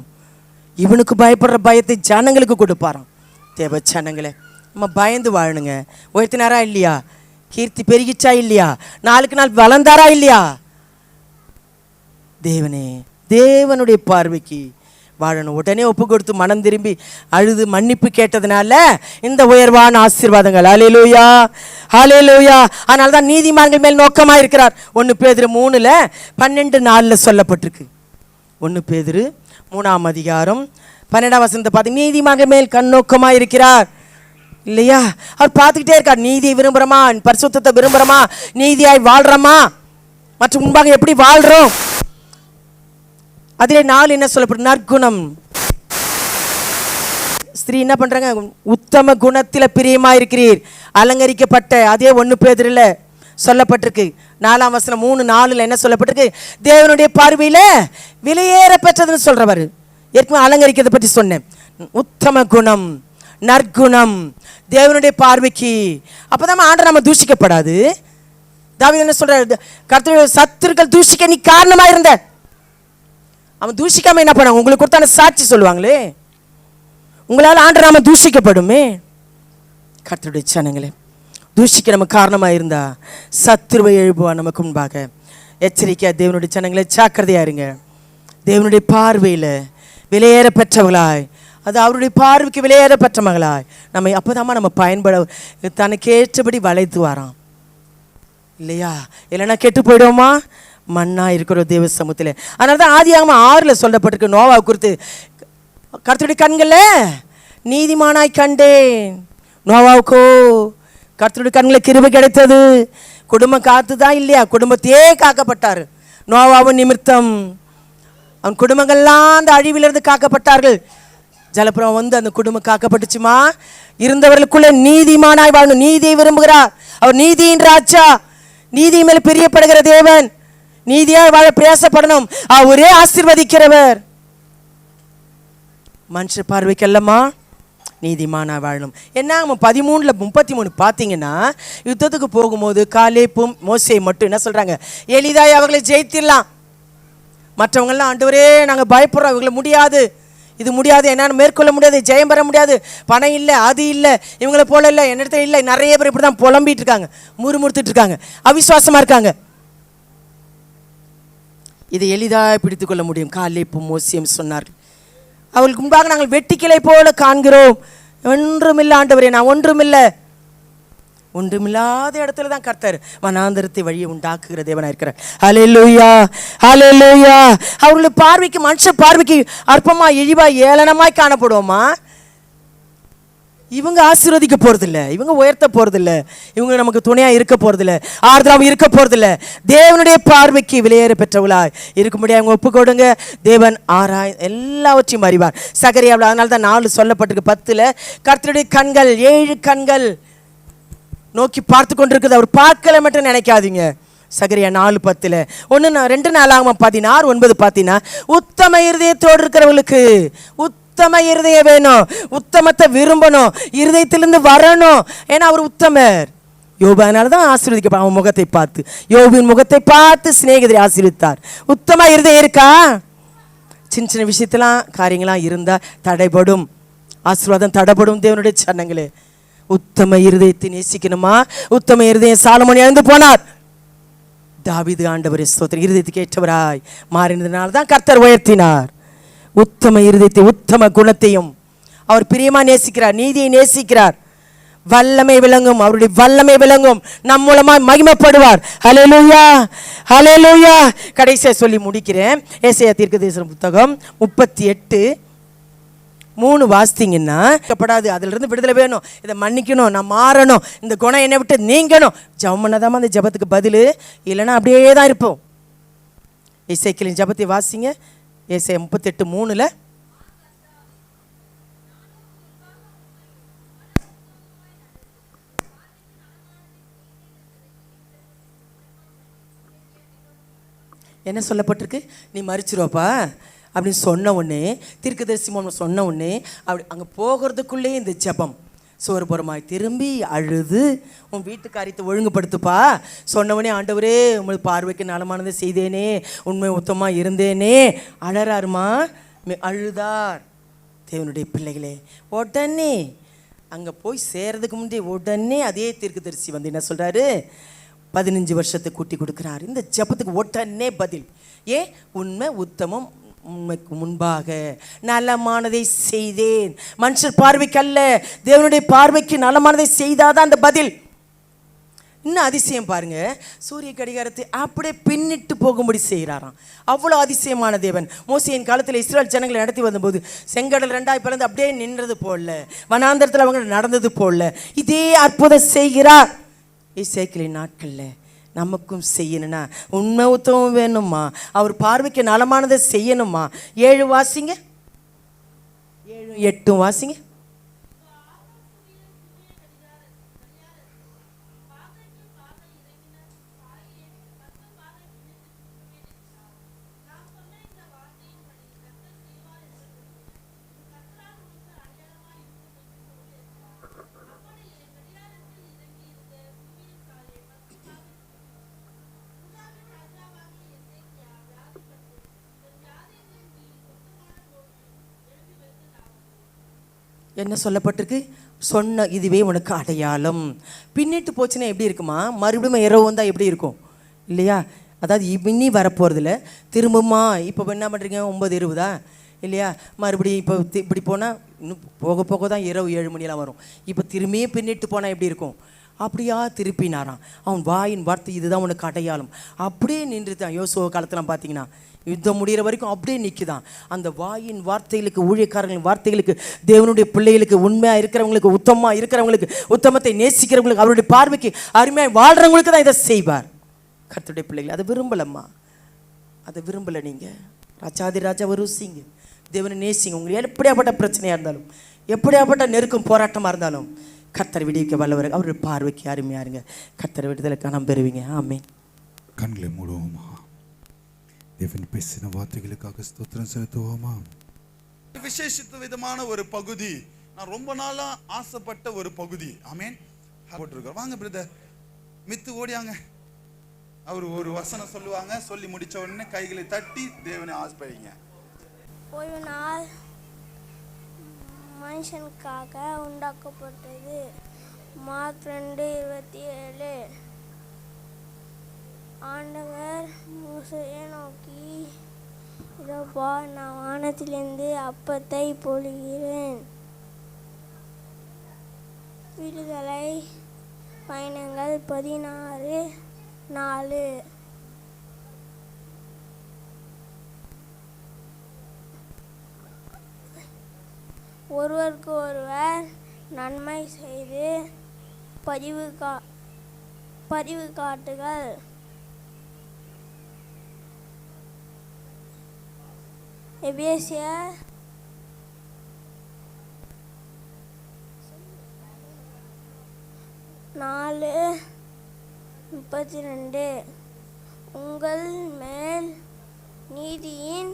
இவனுக்கு பயப்படுற பயத்தை ஜனங்களுக்கு கொடுப்பாராம். தேவ ஜனங்களே, நம்ம பயந்து வாழணுங்க. உயர்த்தினாரா இல்லையா? கீர்த்தி பெருகிச்சா இல்லையா? நாளுக்கு நாள் வளர்ந்தாரா இல்லையா? தேவனே, தேவனுடைய பார்வைக்கு வாழணும். உடனே ஒப்பு கொடுத்து மனம் திரும்பி அழுது மன்னிப்பு கேட்டதுனால இந்த உயர்வான ஆசீர்வாதங்கள். ஹல்லேலூயா, ஹல்லேலூயா. அதனால தான் நீதிமான்கள் மேல் நோக்கமாக இருக்கிறார். 1 பேதுரு 3:12 சொல்லப்பட்டிருக்கு. 1 பேதுரு 3:12 பார்த்து நீதிமான்கள் மேல் கண்ணோக்கமாக இருக்கிறார் இல்லையா? அவர் பார்த்துக்கிட்டே இருக்கார். நீதியை விரும்புகிறோமா, பரிசுத்தத்தை விரும்புகிறோமா, நீதியாய் வாழ்கிறோமா, மற்றும் முன்பாக எப்படி வாழ்கிறோம். அதிலே 4 என்ன சொல்லப்படும்? நற்குணம். ஸ்திரீ என்ன பண்றாங்க? உத்தம குணத்தில் பிரியமாக இருக்கிறீர், அலங்கரிக்கப்பட்ட. அதே 1 பேதுருல சொல்லப்பட்டிருக்கு 4 3:4 என்ன சொல்லப்பட்டிருக்கு? தேவனுடைய பார்வையில விலையேற பெற்றதுன்னு சொல்றவர். ஏற்கனவே அலங்கரிக்கிறத பற்றி சொன்னேன். உத்தம குணம், நற்குணம் தேவனுடைய பார்வைக்கு. அப்பதான் ஆண்டவர் நம்ம தூஷிக்கப்படாது. தாவீது என்ன சொல்றாரு? கர்த்தருடைய சத்துருக்கள் தூஷிக்க நீ காரணமா இருந்த. அவன் தூஷிக்காம என்ன பண்ணாங்க? உங்களுக்கு கொடுத்தான சாட்சி சொல்லுவாங்களே, உங்களால் ஆண்டவர் நாம தூஷிக்கப்படுமே. கர்த்தருடைய ஜனங்களே, தூஷிக்க நம்ம காரணமா இருந்தா சத்துருவை எழுப்புவா நமக்கு முன்பாக. எச்சரிக்கையா தேவனுடைய ஜனங்களே, ஜாக்கிரதையா இருங்க. தேவனுடைய பார்வையில விலையேற பெற்றவர்களாய், அது அவருடைய பார்வைக்கு விலையேற பெற்ற மகளாய் நம்ம அப்போதாம்மா நம்ம பயன்பட தனக்கேற்றபடி வளைத்து வரான் இல்லையா? இல்லைன்னா கெட்டு போயிடுவோமா? மண்ணா இருக்கிற தேவ சமூகத்தில். அதனால தான் ஆதியாகமம் 6 சொல்லப்பட்டிருக்கு நோவா குறித்து. கர்த்தருடைய கண்களில் நீதிமானாய் கண்டேன். நோவாவுக்கோ கர்த்தருடைய கண்களில் கிருபை கிடைத்தது. குடும்பம் காத்து தான் இல்லையா? குடும்பத்தையே காக்கப்பட்டார் நோவாவும் நிமித்தம். அவன் குடும்பங்கள்லாம் அந்த அழிவிலிருந்து காக்கப்பட்டார்கள். ஜலப்புறம் வந்து அந்த குடும்பம் காக்கப்பட்டுச்சுமா. இருந்தவர்களுக்குள்ள நீதிமானாய் வாழணும். நீதியை விரும்புகிறார் அவர். நீதியின் ராஜா, நீதி மேல பிரியப்படுகிற தேவன். நீதியாய் வாழ பிரயாசப்படணும். அவரே ஆசீர்வதிக்கிறவர். மனுஷ பார்வைக்கு அல்லமா நீதிமானா வாழணும். என்ன 13:33 பார்த்தீங்கன்னா, யுத்தத்துக்கு போகும்போது காலேப்பும் மோசே மட்டும் என்ன சொல்றாங்க? எளிதாய் அவர்களை ஜெயித்திடலாம். மற்றவங்கெல்லாம் ஆண்டவரே நாங்கள் பயப்படுறோம், இவங்களை முடியாது, இது முடியாது, என்னால் மேற்கொள்ள முடியாது, ஜெயம் பெற முடியாது, பணம் இல்லை, அது இல்லை, இவங்களை போல இல்லை, என்னிடத்துல இல்லை. நிறைய பேர் இப்படி தான் புலம்பிட்டு இருக்காங்க, முறுமுறுத்துட்டு இருக்காங்க, அவிசுவாசமா இருக்காங்க. இதை எளிதாக பிடித்து கொள்ள முடியும். காலேப்பும் மோசேயும் சொன்னார்கள், அவளுக்கு முன்பாக நாங்கள் வெட்டிக்கிளை போல காண்கிறோம். ஒன்றுமில்லை ஆண்டவரே, நான் ஒன்றுமில்லை. ஒன்றுமில்லாத இடத்துல தான் கர்த்தர் வனாந்தரத்தை வழியை உண்டாக்குகிற தேவனா இருக்கிறார். ஹல்லேலூயா, ஹல்லேலூயா. அவர்களுடைய பார்வைக்கு, மனுஷ பார்வைக்கு அற்பமா, இழிவா, ஏளனமாய் காணப்படுவோமா? இவங்க ஆசீர்வதிக்க போறதில்ல, இவங்க உயர்த்த போறதில்ல, இவங்க நமக்கு துணையா இருக்க போறதில்ல, ஆறுதலாவும் இருக்க போறதில்ல. தேவனுடைய பார்வைக்கு விலையேற பெற்றவளாய் இருக்கும்படியா அவங்க ஒப்பு கொடுங்க. தேவன் ஆராய் எல்லாவற்றையும் அறிவார். சகரியாவில் அதனால தான் 4 சொல்லப்பட்டிருக்கு 10 கர்த்தருடைய கண்கள் 7 கண்கள் நோக்கி பார்த்து கொண்டிருக்குது. அவர் பார்க்கல மட்டும் நினைக்காதீங்க. சகரியா 4:10 2 நாளாகமம் 16:9 பார்த்தீங்கன்னா, உத்தம இருதயத்தோடு இருக்கிறவர்களுக்கு உத்தம இருதயம் வேணும். உத்தமத்தை விரும்பணும், இருதயத்திலிருந்து வரணும். ஏன்னா அவர் உத்தமர். யோபு அதனால தான் ஆசீர்வதிக்க, அவன் முகத்தை பார்த்து, யோபின் முகத்தை பார்த்து சிநேகிதரை ஆசீர்வதித்தார். உத்தம இருதயம் இருக்கா? சின்ன சின்ன விஷயத்தெல்லாம் காரியங்களாம் இருந்தால் தடைபடும், ஆசீர்வாதம் தடைபடும். தேவனுடைய சன்னங்களே, உத்தம இருதயத்தை நேசிக்கணுமா? உத்தம இருதயம் சாலமோன் இழந்து போனார். தாவீது ஆண்டவரே ஸ்தோத்திரம், இருதயத்துக்கு ஏற்றவராய் மாறினதுனால தான் கர்த்தர் உயர்த்தினார். உத்தம இருதயத்தை, உத்தம குணத்தையும் அவர் பிரியமா நேசிக்கிறார், நீதியை நேசிக்கிறார். வல்லமை விளங்கும், அவருடைய வல்லமை விளங்கும், நம் மூலமா மகிமைப்படுவார். ஹல்லேலூயா, ஹல்லேலூயா. கடைசியா சொல்லி முடிக்கிறேன். ஏசாயா தீர்க்கதரிசன புத்தகம் 38:3 வாசித்தீங்கன்னா, படாது, அதிலிருந்து விடுதலை வேணும், இதை மன்னிக்கணும், நான் மாறணும், இந்த குணம் என்னை விட்டு நீங்கணும். ஜெபம் பண்ணாதாம அந்த ஜெபத்துக்கு பதில், இல்லைன்னா அப்படியே தான் இருப்போம். எசேக்கியேலின் ஜெபத்தை வாசிங்க. ஏசாயா 38:3. என்ன சொல்லப்பட்டிருக்கு? நீ மறிச்சிருவாப்பா அப்படின்னு சொன்ன உடனே, தீர்க்கதரிசி மூலம் சொன்ன உடனே அப்படி அங்கே போகிறதுக்குள்ளே இந்த ஜெபம் சோறுபுறமாய் திரும்பி அழுது உன் வீட்டு காரியத்தை ஒழுங்குபடுத்துப்பா சொன்ன உடனே, ஆண்டவரே உங்களுக்கு பார்வைக்கு நலமானதை செய்தேனே, உண்மை உத்தமாக இருந்தேனே, அழறாருமா, அழுதார். தேவனுடைய பிள்ளைகளே, உடனே அங்கே போய் சேர்றதுக்கு முன்னாடி உடனே அதே தீர்க்கதரிசி வந்து என்ன சொல்கிறாரு? 15 வருஷத்தை கூட்டி கொடுக்குறாரு. இந்த ஜெபத்துக்கு உடனே பதில். ஏன்? உண்மை உத்தமம், உண்மைக்கு முன்பாக நலமானதை செய்தேன். மனுஷர் பார்வைக்கு அல்ல, தேவனுடைய பார்வைக்கு நலமானதை செய்தாதான் அந்த பதில். இன்னும் அதிசயம் பாருங்க, சூரிய கடிகாரத்தை அப்படியே பின்னிட்டு போகும்படி செய்கிறாராம். அவ்வளோ அதிசயமான தேவன். மோசேயின் காலத்தில் இஸ்ரேல் ஜனங்களை நடத்தி வந்தபோது செங்கடல் 2 பிளந்து அப்படியே நின்றது போல, வனாந்தரத்தில் அவங்க நடந்தது போல இதே அற்புதம் செய்கிறார். எசேக்கியேலின் நாட்களில் நமக்கும் செய்யணும்னா உண்மை உத்தமம் வேணுமா, அவர் பார்வைக்கு நலமானதை செய்யணுமா? 7 வாசிங்க, 7, 8 வாசிங்க. என்ன சொல்லப்பட்டிருக்கு? சொன்ன இதுவே உனக்கு அடையாளம். பின்னிட்டு போச்சுன்னா எப்படி இருக்குமா? மறுபடியும் இரவு வந்தால் எப்படி இருக்கும் இல்லையா? அதாவது இனி வரப்போகிறதில்ல, திரும்பமா இப்போ என்ன பண்ணுறீங்க? 9:20 இல்லையா? மறுபடியும் இப்போ இப்படி போனால் இன்னும் போக போக தான் இரவு 7 மணிலாம் வரும். இப்போ திரும்பியும் பின்னிட்டு போனால் எப்படி இருக்கும்? அப்படியா திருப்பினாராம். அவன் வாயின் வார்த்தை இதுதான் உனக்கு அடையாளம். அப்படியே நின்றுதான். யோசுவா காலத்தில் பார்த்தீங்கன்னா யுத்தம் முடிகிற வரைக்கும் அப்படியே நிற்குதான். அந்த வாயின் வார்த்தைகளுக்கு, ஊழியக்காரர்களின் வார்த்தைகளுக்கு, தேவனுடைய பிள்ளைகளுக்கு, உண்மையாக இருக்கிறவங்களுக்கு, உத்தமமாக இருக்கிறவங்களுக்கு, உத்தமத்தை நேசிக்கிறவங்களுக்கு, அவருடைய பார்வைக்கு அருமையாக வாழ்கிறவங்களுக்கு தான் இதை செய்வார். கர்த்தருடைய பிள்ளைகள் அதை விரும்பலம்மா, அதை விரும்பலை. நீங்கள் ராஜாதி ராஜாவை ருசிங்க, தேவனை நேசிங்க. உங்களுக்கு எப்படியாப்பட்ட பிரச்சனையாக இருந்தாலும், எப்படியாப்பட்ட நெருக்கம் போராட்டமாக இருந்தாலும் கர்த்தர் விடுவிக்க வல்லவர். அவருடைய பார்வைக்கு அருமையாக இருங்க. கர்த்தர் விடுதலை காணாம பெறுவீங்க. ஆமென். கண்களை மூடுவோமா? தேவன் பேசின வார்த்தைகளுக்காக ஸ்தோத்திரம் செலுத்துவோமா? விசேஷித்த விதமான ஒரு பகுதி, நான் ரொம்ப நாளா ஆசைப்பட்ட ஒரு பகுதி. ஆமென். போட்டிருக்கோம். வாங்க பிரதர், மித்து ஓடியாங்க. அவர் ஒரு வசனம் சொல்லுவாங்க, சொல்லி முடிச்ச உடனே கைகளை தட்டி தேவனை ஆஸ்பரிங்க. ஒரு நாள் மனுஷனுக்காக உண்டாக்கப்பட்டது. மார்க் 2:27. ஆண்டவர் மோசேயை நோக்கி, இதோப்பா நான் வானத்திலிருந்து அப்பத்தை பொழிகிறேன். விடுதலை பயணங்கள் 16:4. ஒருவருக்கு ஒருவர் நன்மை செய்து பதிவு காட்டுகள். எபேசியர் 4:32. உங்கள் மேல் நீதியின்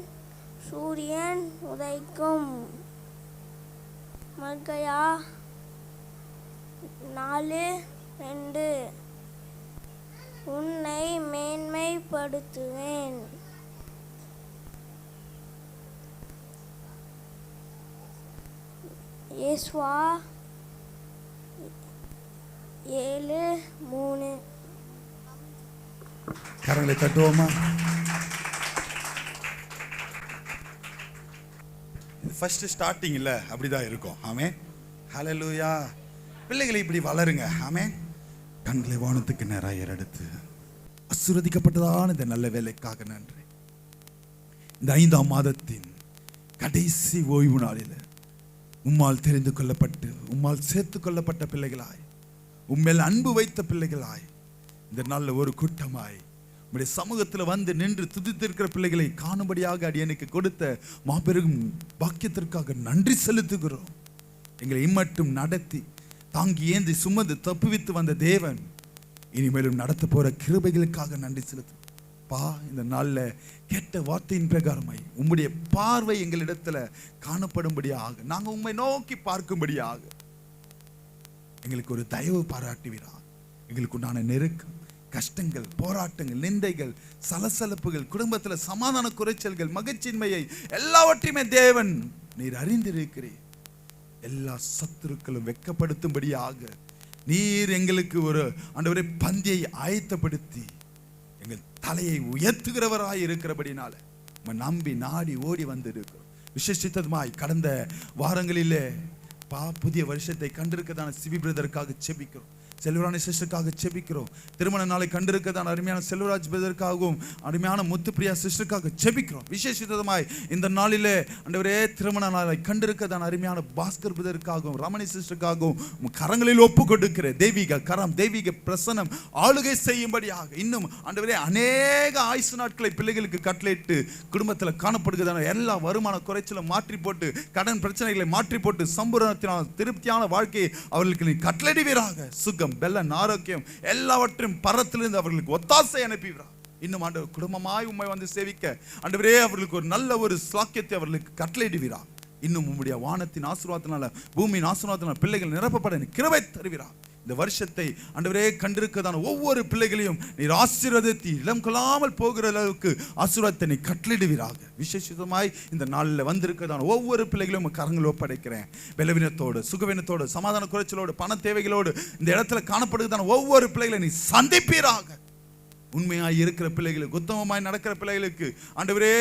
சூரியன் உதைக்கும். மல்கியா 4:2. உன்னை மேன்மைப்படுத்துவேன். யெசுவா 7:3. கரங்களை தட்டுவோமா? ஃபர்ஸ்ட் ஸ்டார்டிங் இல்லை, அப்படிதான் இருக்கும். ஆமென். ஹல்லேலூயா. பிள்ளைகளை இப்படி வளருங்க. ஆமென். கண்களை வானத்துக்கு நேராக ஏறெடுத்து, ஆசீர்வதிக்கப்பட்டதான இந்த நல்ல வேலைக்காக நன்றி. இந்த 5ஆம் மாதத்தின் கடைசி ஓய்வு நாளில் உம்மால் தெரிந்து கொள்ளப்பட்டு, உம்மால் சேர்த்து கொள்ளப்பட்ட பிள்ளைகளாய், உம்மேல் அன்பு வைத்த பிள்ளைகளாய், இந்த நல்ல ஒரு கூட்டமாய் உம்முடைய சமூகத்தில் வந்து நின்று துதித்திருக்கிற பிள்ளைகளை காணும்படியாக அடியனுக்கு கொடுத்த மாபெரும் பாக்கியத்திற்காக நன்றி செலுத்துகிறோம். எங்களை இம்மட்டும் நடத்தி தாங்கி ஏந்தி சுமந்து தப்புவித்து வந்த தேவன் இனிமேலும் நடத்த போற கிருபைகளுக்காக நன்றி செலுத்து. பா, இந்த நாள்ல கேட்ட வார்த்தையின் பிரகாரமாய் உம்முடைய பார்வை எங்களிடத்துல காணப்படும்படியாக, நாங்க உம்மை நோக்கி பார்க்கும்படியாக எங்களுக்கு ஒரு தயவு பாராட்டுவீரா. எங்களுக்கு உண்டான நெருக்கம், கஷ்டங்கள், போராட்டங்கள், நிந்தைகள், சலசலப்புகள், குடும்பத்துல சமாதான குறைச்சல்கள், மகிழ்ச்சியின்மையை எல்லாவற்றையுமே தேவன் நீர் அறிந்திருக்கிறீர். எல்லா சத்துருக்களும் வெட்கப்படுத்தும்படியாக நீர் எங்களுக்கு ஒரு ஆண்டவரே பந்தியை ஆயத்தப்படுத்தி எங்கள் தலையை உயர்த்துகிறவராய் இருக்கிறபடினால நம்பி நாடி ஓடி வந்து இருக்கிறோம். விசேஷித்தமாய் கடந்த வாரங்களிலே புதிய வருஷத்தை கண்டிருக்கதான சிவி பிரதருக்காக செபிக்கிறோம். செல்வராணி சிஸ்டருக்காக செபிக்கிறோம். திருமண நாளை கண்டிருக்கதான அருமையான செல்வராஜ் பிரதருக்காகவும் அருமையான முத்துப்பிரியா சிஸ்டருக்காக செபிக்கிறோம். விசேஷிதமாய் இந்த நாளிலே ஆண்டவரே திருமண நாளை கண்டிருக்கதான அருமையான பாஸ்கர் பிரதருக்காகவும் ரமணி சிஸ்டருக்காகவும் கரங்களில் ஒப்பு கொடுக்கிற தெய்வீக கரம், தெய்வீக பிரசனம் ஆளுகை செய்யும்படியாக இன்னும் ஆண்டவரே அநேக ஆயுசு நாட்களை பிள்ளைகளுக்கு கட்டளையிட்டு குடும்பத்தில் காணப்படுகிறதான எல்லா வருமான குறைச்சலும் மாற்றி போட்டு, கடன் பிரச்சனைகளை மாற்றி போட்டு சம்பூரணத்தினால் திருப்தியான வாழ்க்கையை அவர்களுக்கு கட்டளையிடுவீராக. சுகம், பெலன், ஆரோக்கியம் எல்லாவற்றையும் பரத்திலிருந்து அவர்களுக்கு ஒத்தாசை அனுப்புகிறார். இன்னும் ஆண்டவர் குடும்பமாய் உம்மை வந்து சேவிக்க ஆண்டவரே அவர்களுக்கு ஒரு நல்ல ஒரு சாக்கியத்தை அவர்களுக்கு கட்டளையிடுவீரார். இன்னும் உம்முடைய வானத்தின் ஆசீர்வாதத்தினால, பூமியின் ஆசீர்வாதத்தினால பிள்ளைகள் நிரப்பப்பட கிருபை தருவீரார். இந்த வருஷத்தை ஆண்டவரே கண்டிருக்கதான ஒவ்வொரு பிள்ளைகளையும் நீர் ஆசீர்வாதத்தை இடம் கொள்ளாமல் போகிற அளவுக்கு ஆசீர்வாதத்தை நீ கட்டளிடுவீராக. விசேஷமாய் இந்த நாளில் வந்திருக்கதான ஒவ்வொரு பிள்ளைகளையும் கரங்கள் ஒப்படைக்கிறேன். பலவீனத்தோடு, சுகவீனத்தோடு, சமாதான குறைச்சலோடு, பண தேவைகளோடு இந்த இடத்துல காணப்படுகிறதான ஒவ்வொரு பிள்ளைகளை நீ சந்திப்பீராக. உண்மையாய் இருக்கிற பிள்ளைகளுக்கு, உத்தமமாய் நடக்கிற பிள்ளைகளுக்கு, ஆண்டவரே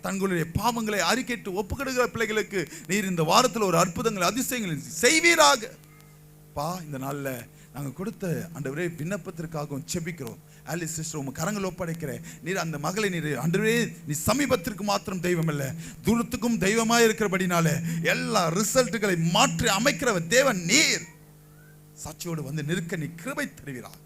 தங்களுடைய பாவங்களை அறிக்கைட்டு ஒப்புக்கொடுக்கிற பிள்ளைகளுக்கு நீர் இந்த வாரத்தில் ஒரு அற்புதங்கள், அதிசயங்களை செய்வீராக. இந்த நாள்ல நாங்க கொடுத்த ஆண்டவரே விண்ணப்பத்திற்காகவும் செபிக்கிறோம். ஆலிஸ் சிஸ்டர் உங்க கரங்கள் ஒப்படைக்கிறேன். நீர் அந்த மகளை நீர் ஆண்டவரே நீ சமீபத்திற்கு மாத்திரம் தெய்வம் அல்ல, தூரத்துக்கும் தெய்வமாய் இருக்கிறபடினால எல்லா ரிசல்ட்டுகளை மாற்றி அமைக்கிறவர் தேவன் நீர். சாட்சியோடு வந்து நிற்க நீ கிருபை தருவீராக.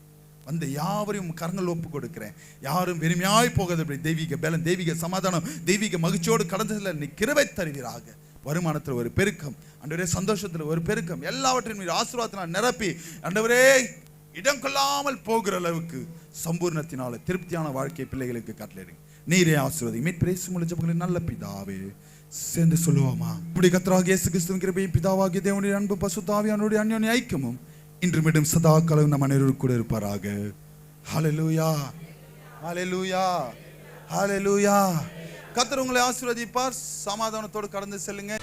வந்து யாவரையும் கரங்கள் ஒப்பு கொடுக்கிறேன். யாரும் வெறுமையாய் போகாதபடி தெய்வீக பலன், தெய்வீக சமாதானம், தெய்வீக மகிழ்ச்சியோடு கடந்ததில் நீ கிருபை தருவீராக. வருமானத்தில் ஒரு பெருக்கம், ஆண்டவரே சந்தோஷத்தில் ஒரு பெருக்கம், எல்லாவற்றையும் நீர் ஆசீர்வாதத்தினால் நிரப்பி ஆண்டவரே இடம் கொள்ளாமல் போகிற அளவுக்கு சம்பூர்ணத்தினால திருப்தியான வாழ்க்கை பிள்ளைகளுக்கு கட்டளையிடுங்க. நீரே ஆசீர்வாதி. மீட்பேசு முழுஜபங்களின் நல்ல பிதாவே சேர்ந்து சொல்லுவோமா? இப்படி கர்த்தராகிய இயேசு கிறிஸ்துவின் கிருபையும் பிதாவாகிய தேவனுடைய அன்பு பரிசுத்த ஆவியானவருடைய அன்யோன்ய ஐக்கியமும் இன்றும் மீண்டும் சதா காலம் நம் அனைவரும் கூட இருப்பாராக. ஹல்லேலூயா, ஹல்லேலூயா, ஹல்லேலூயா. கர்த்தர் உங்களை ஆசீர்வதிப்பார். சமாதானத்தோடு கடந்து செல்லுங்க.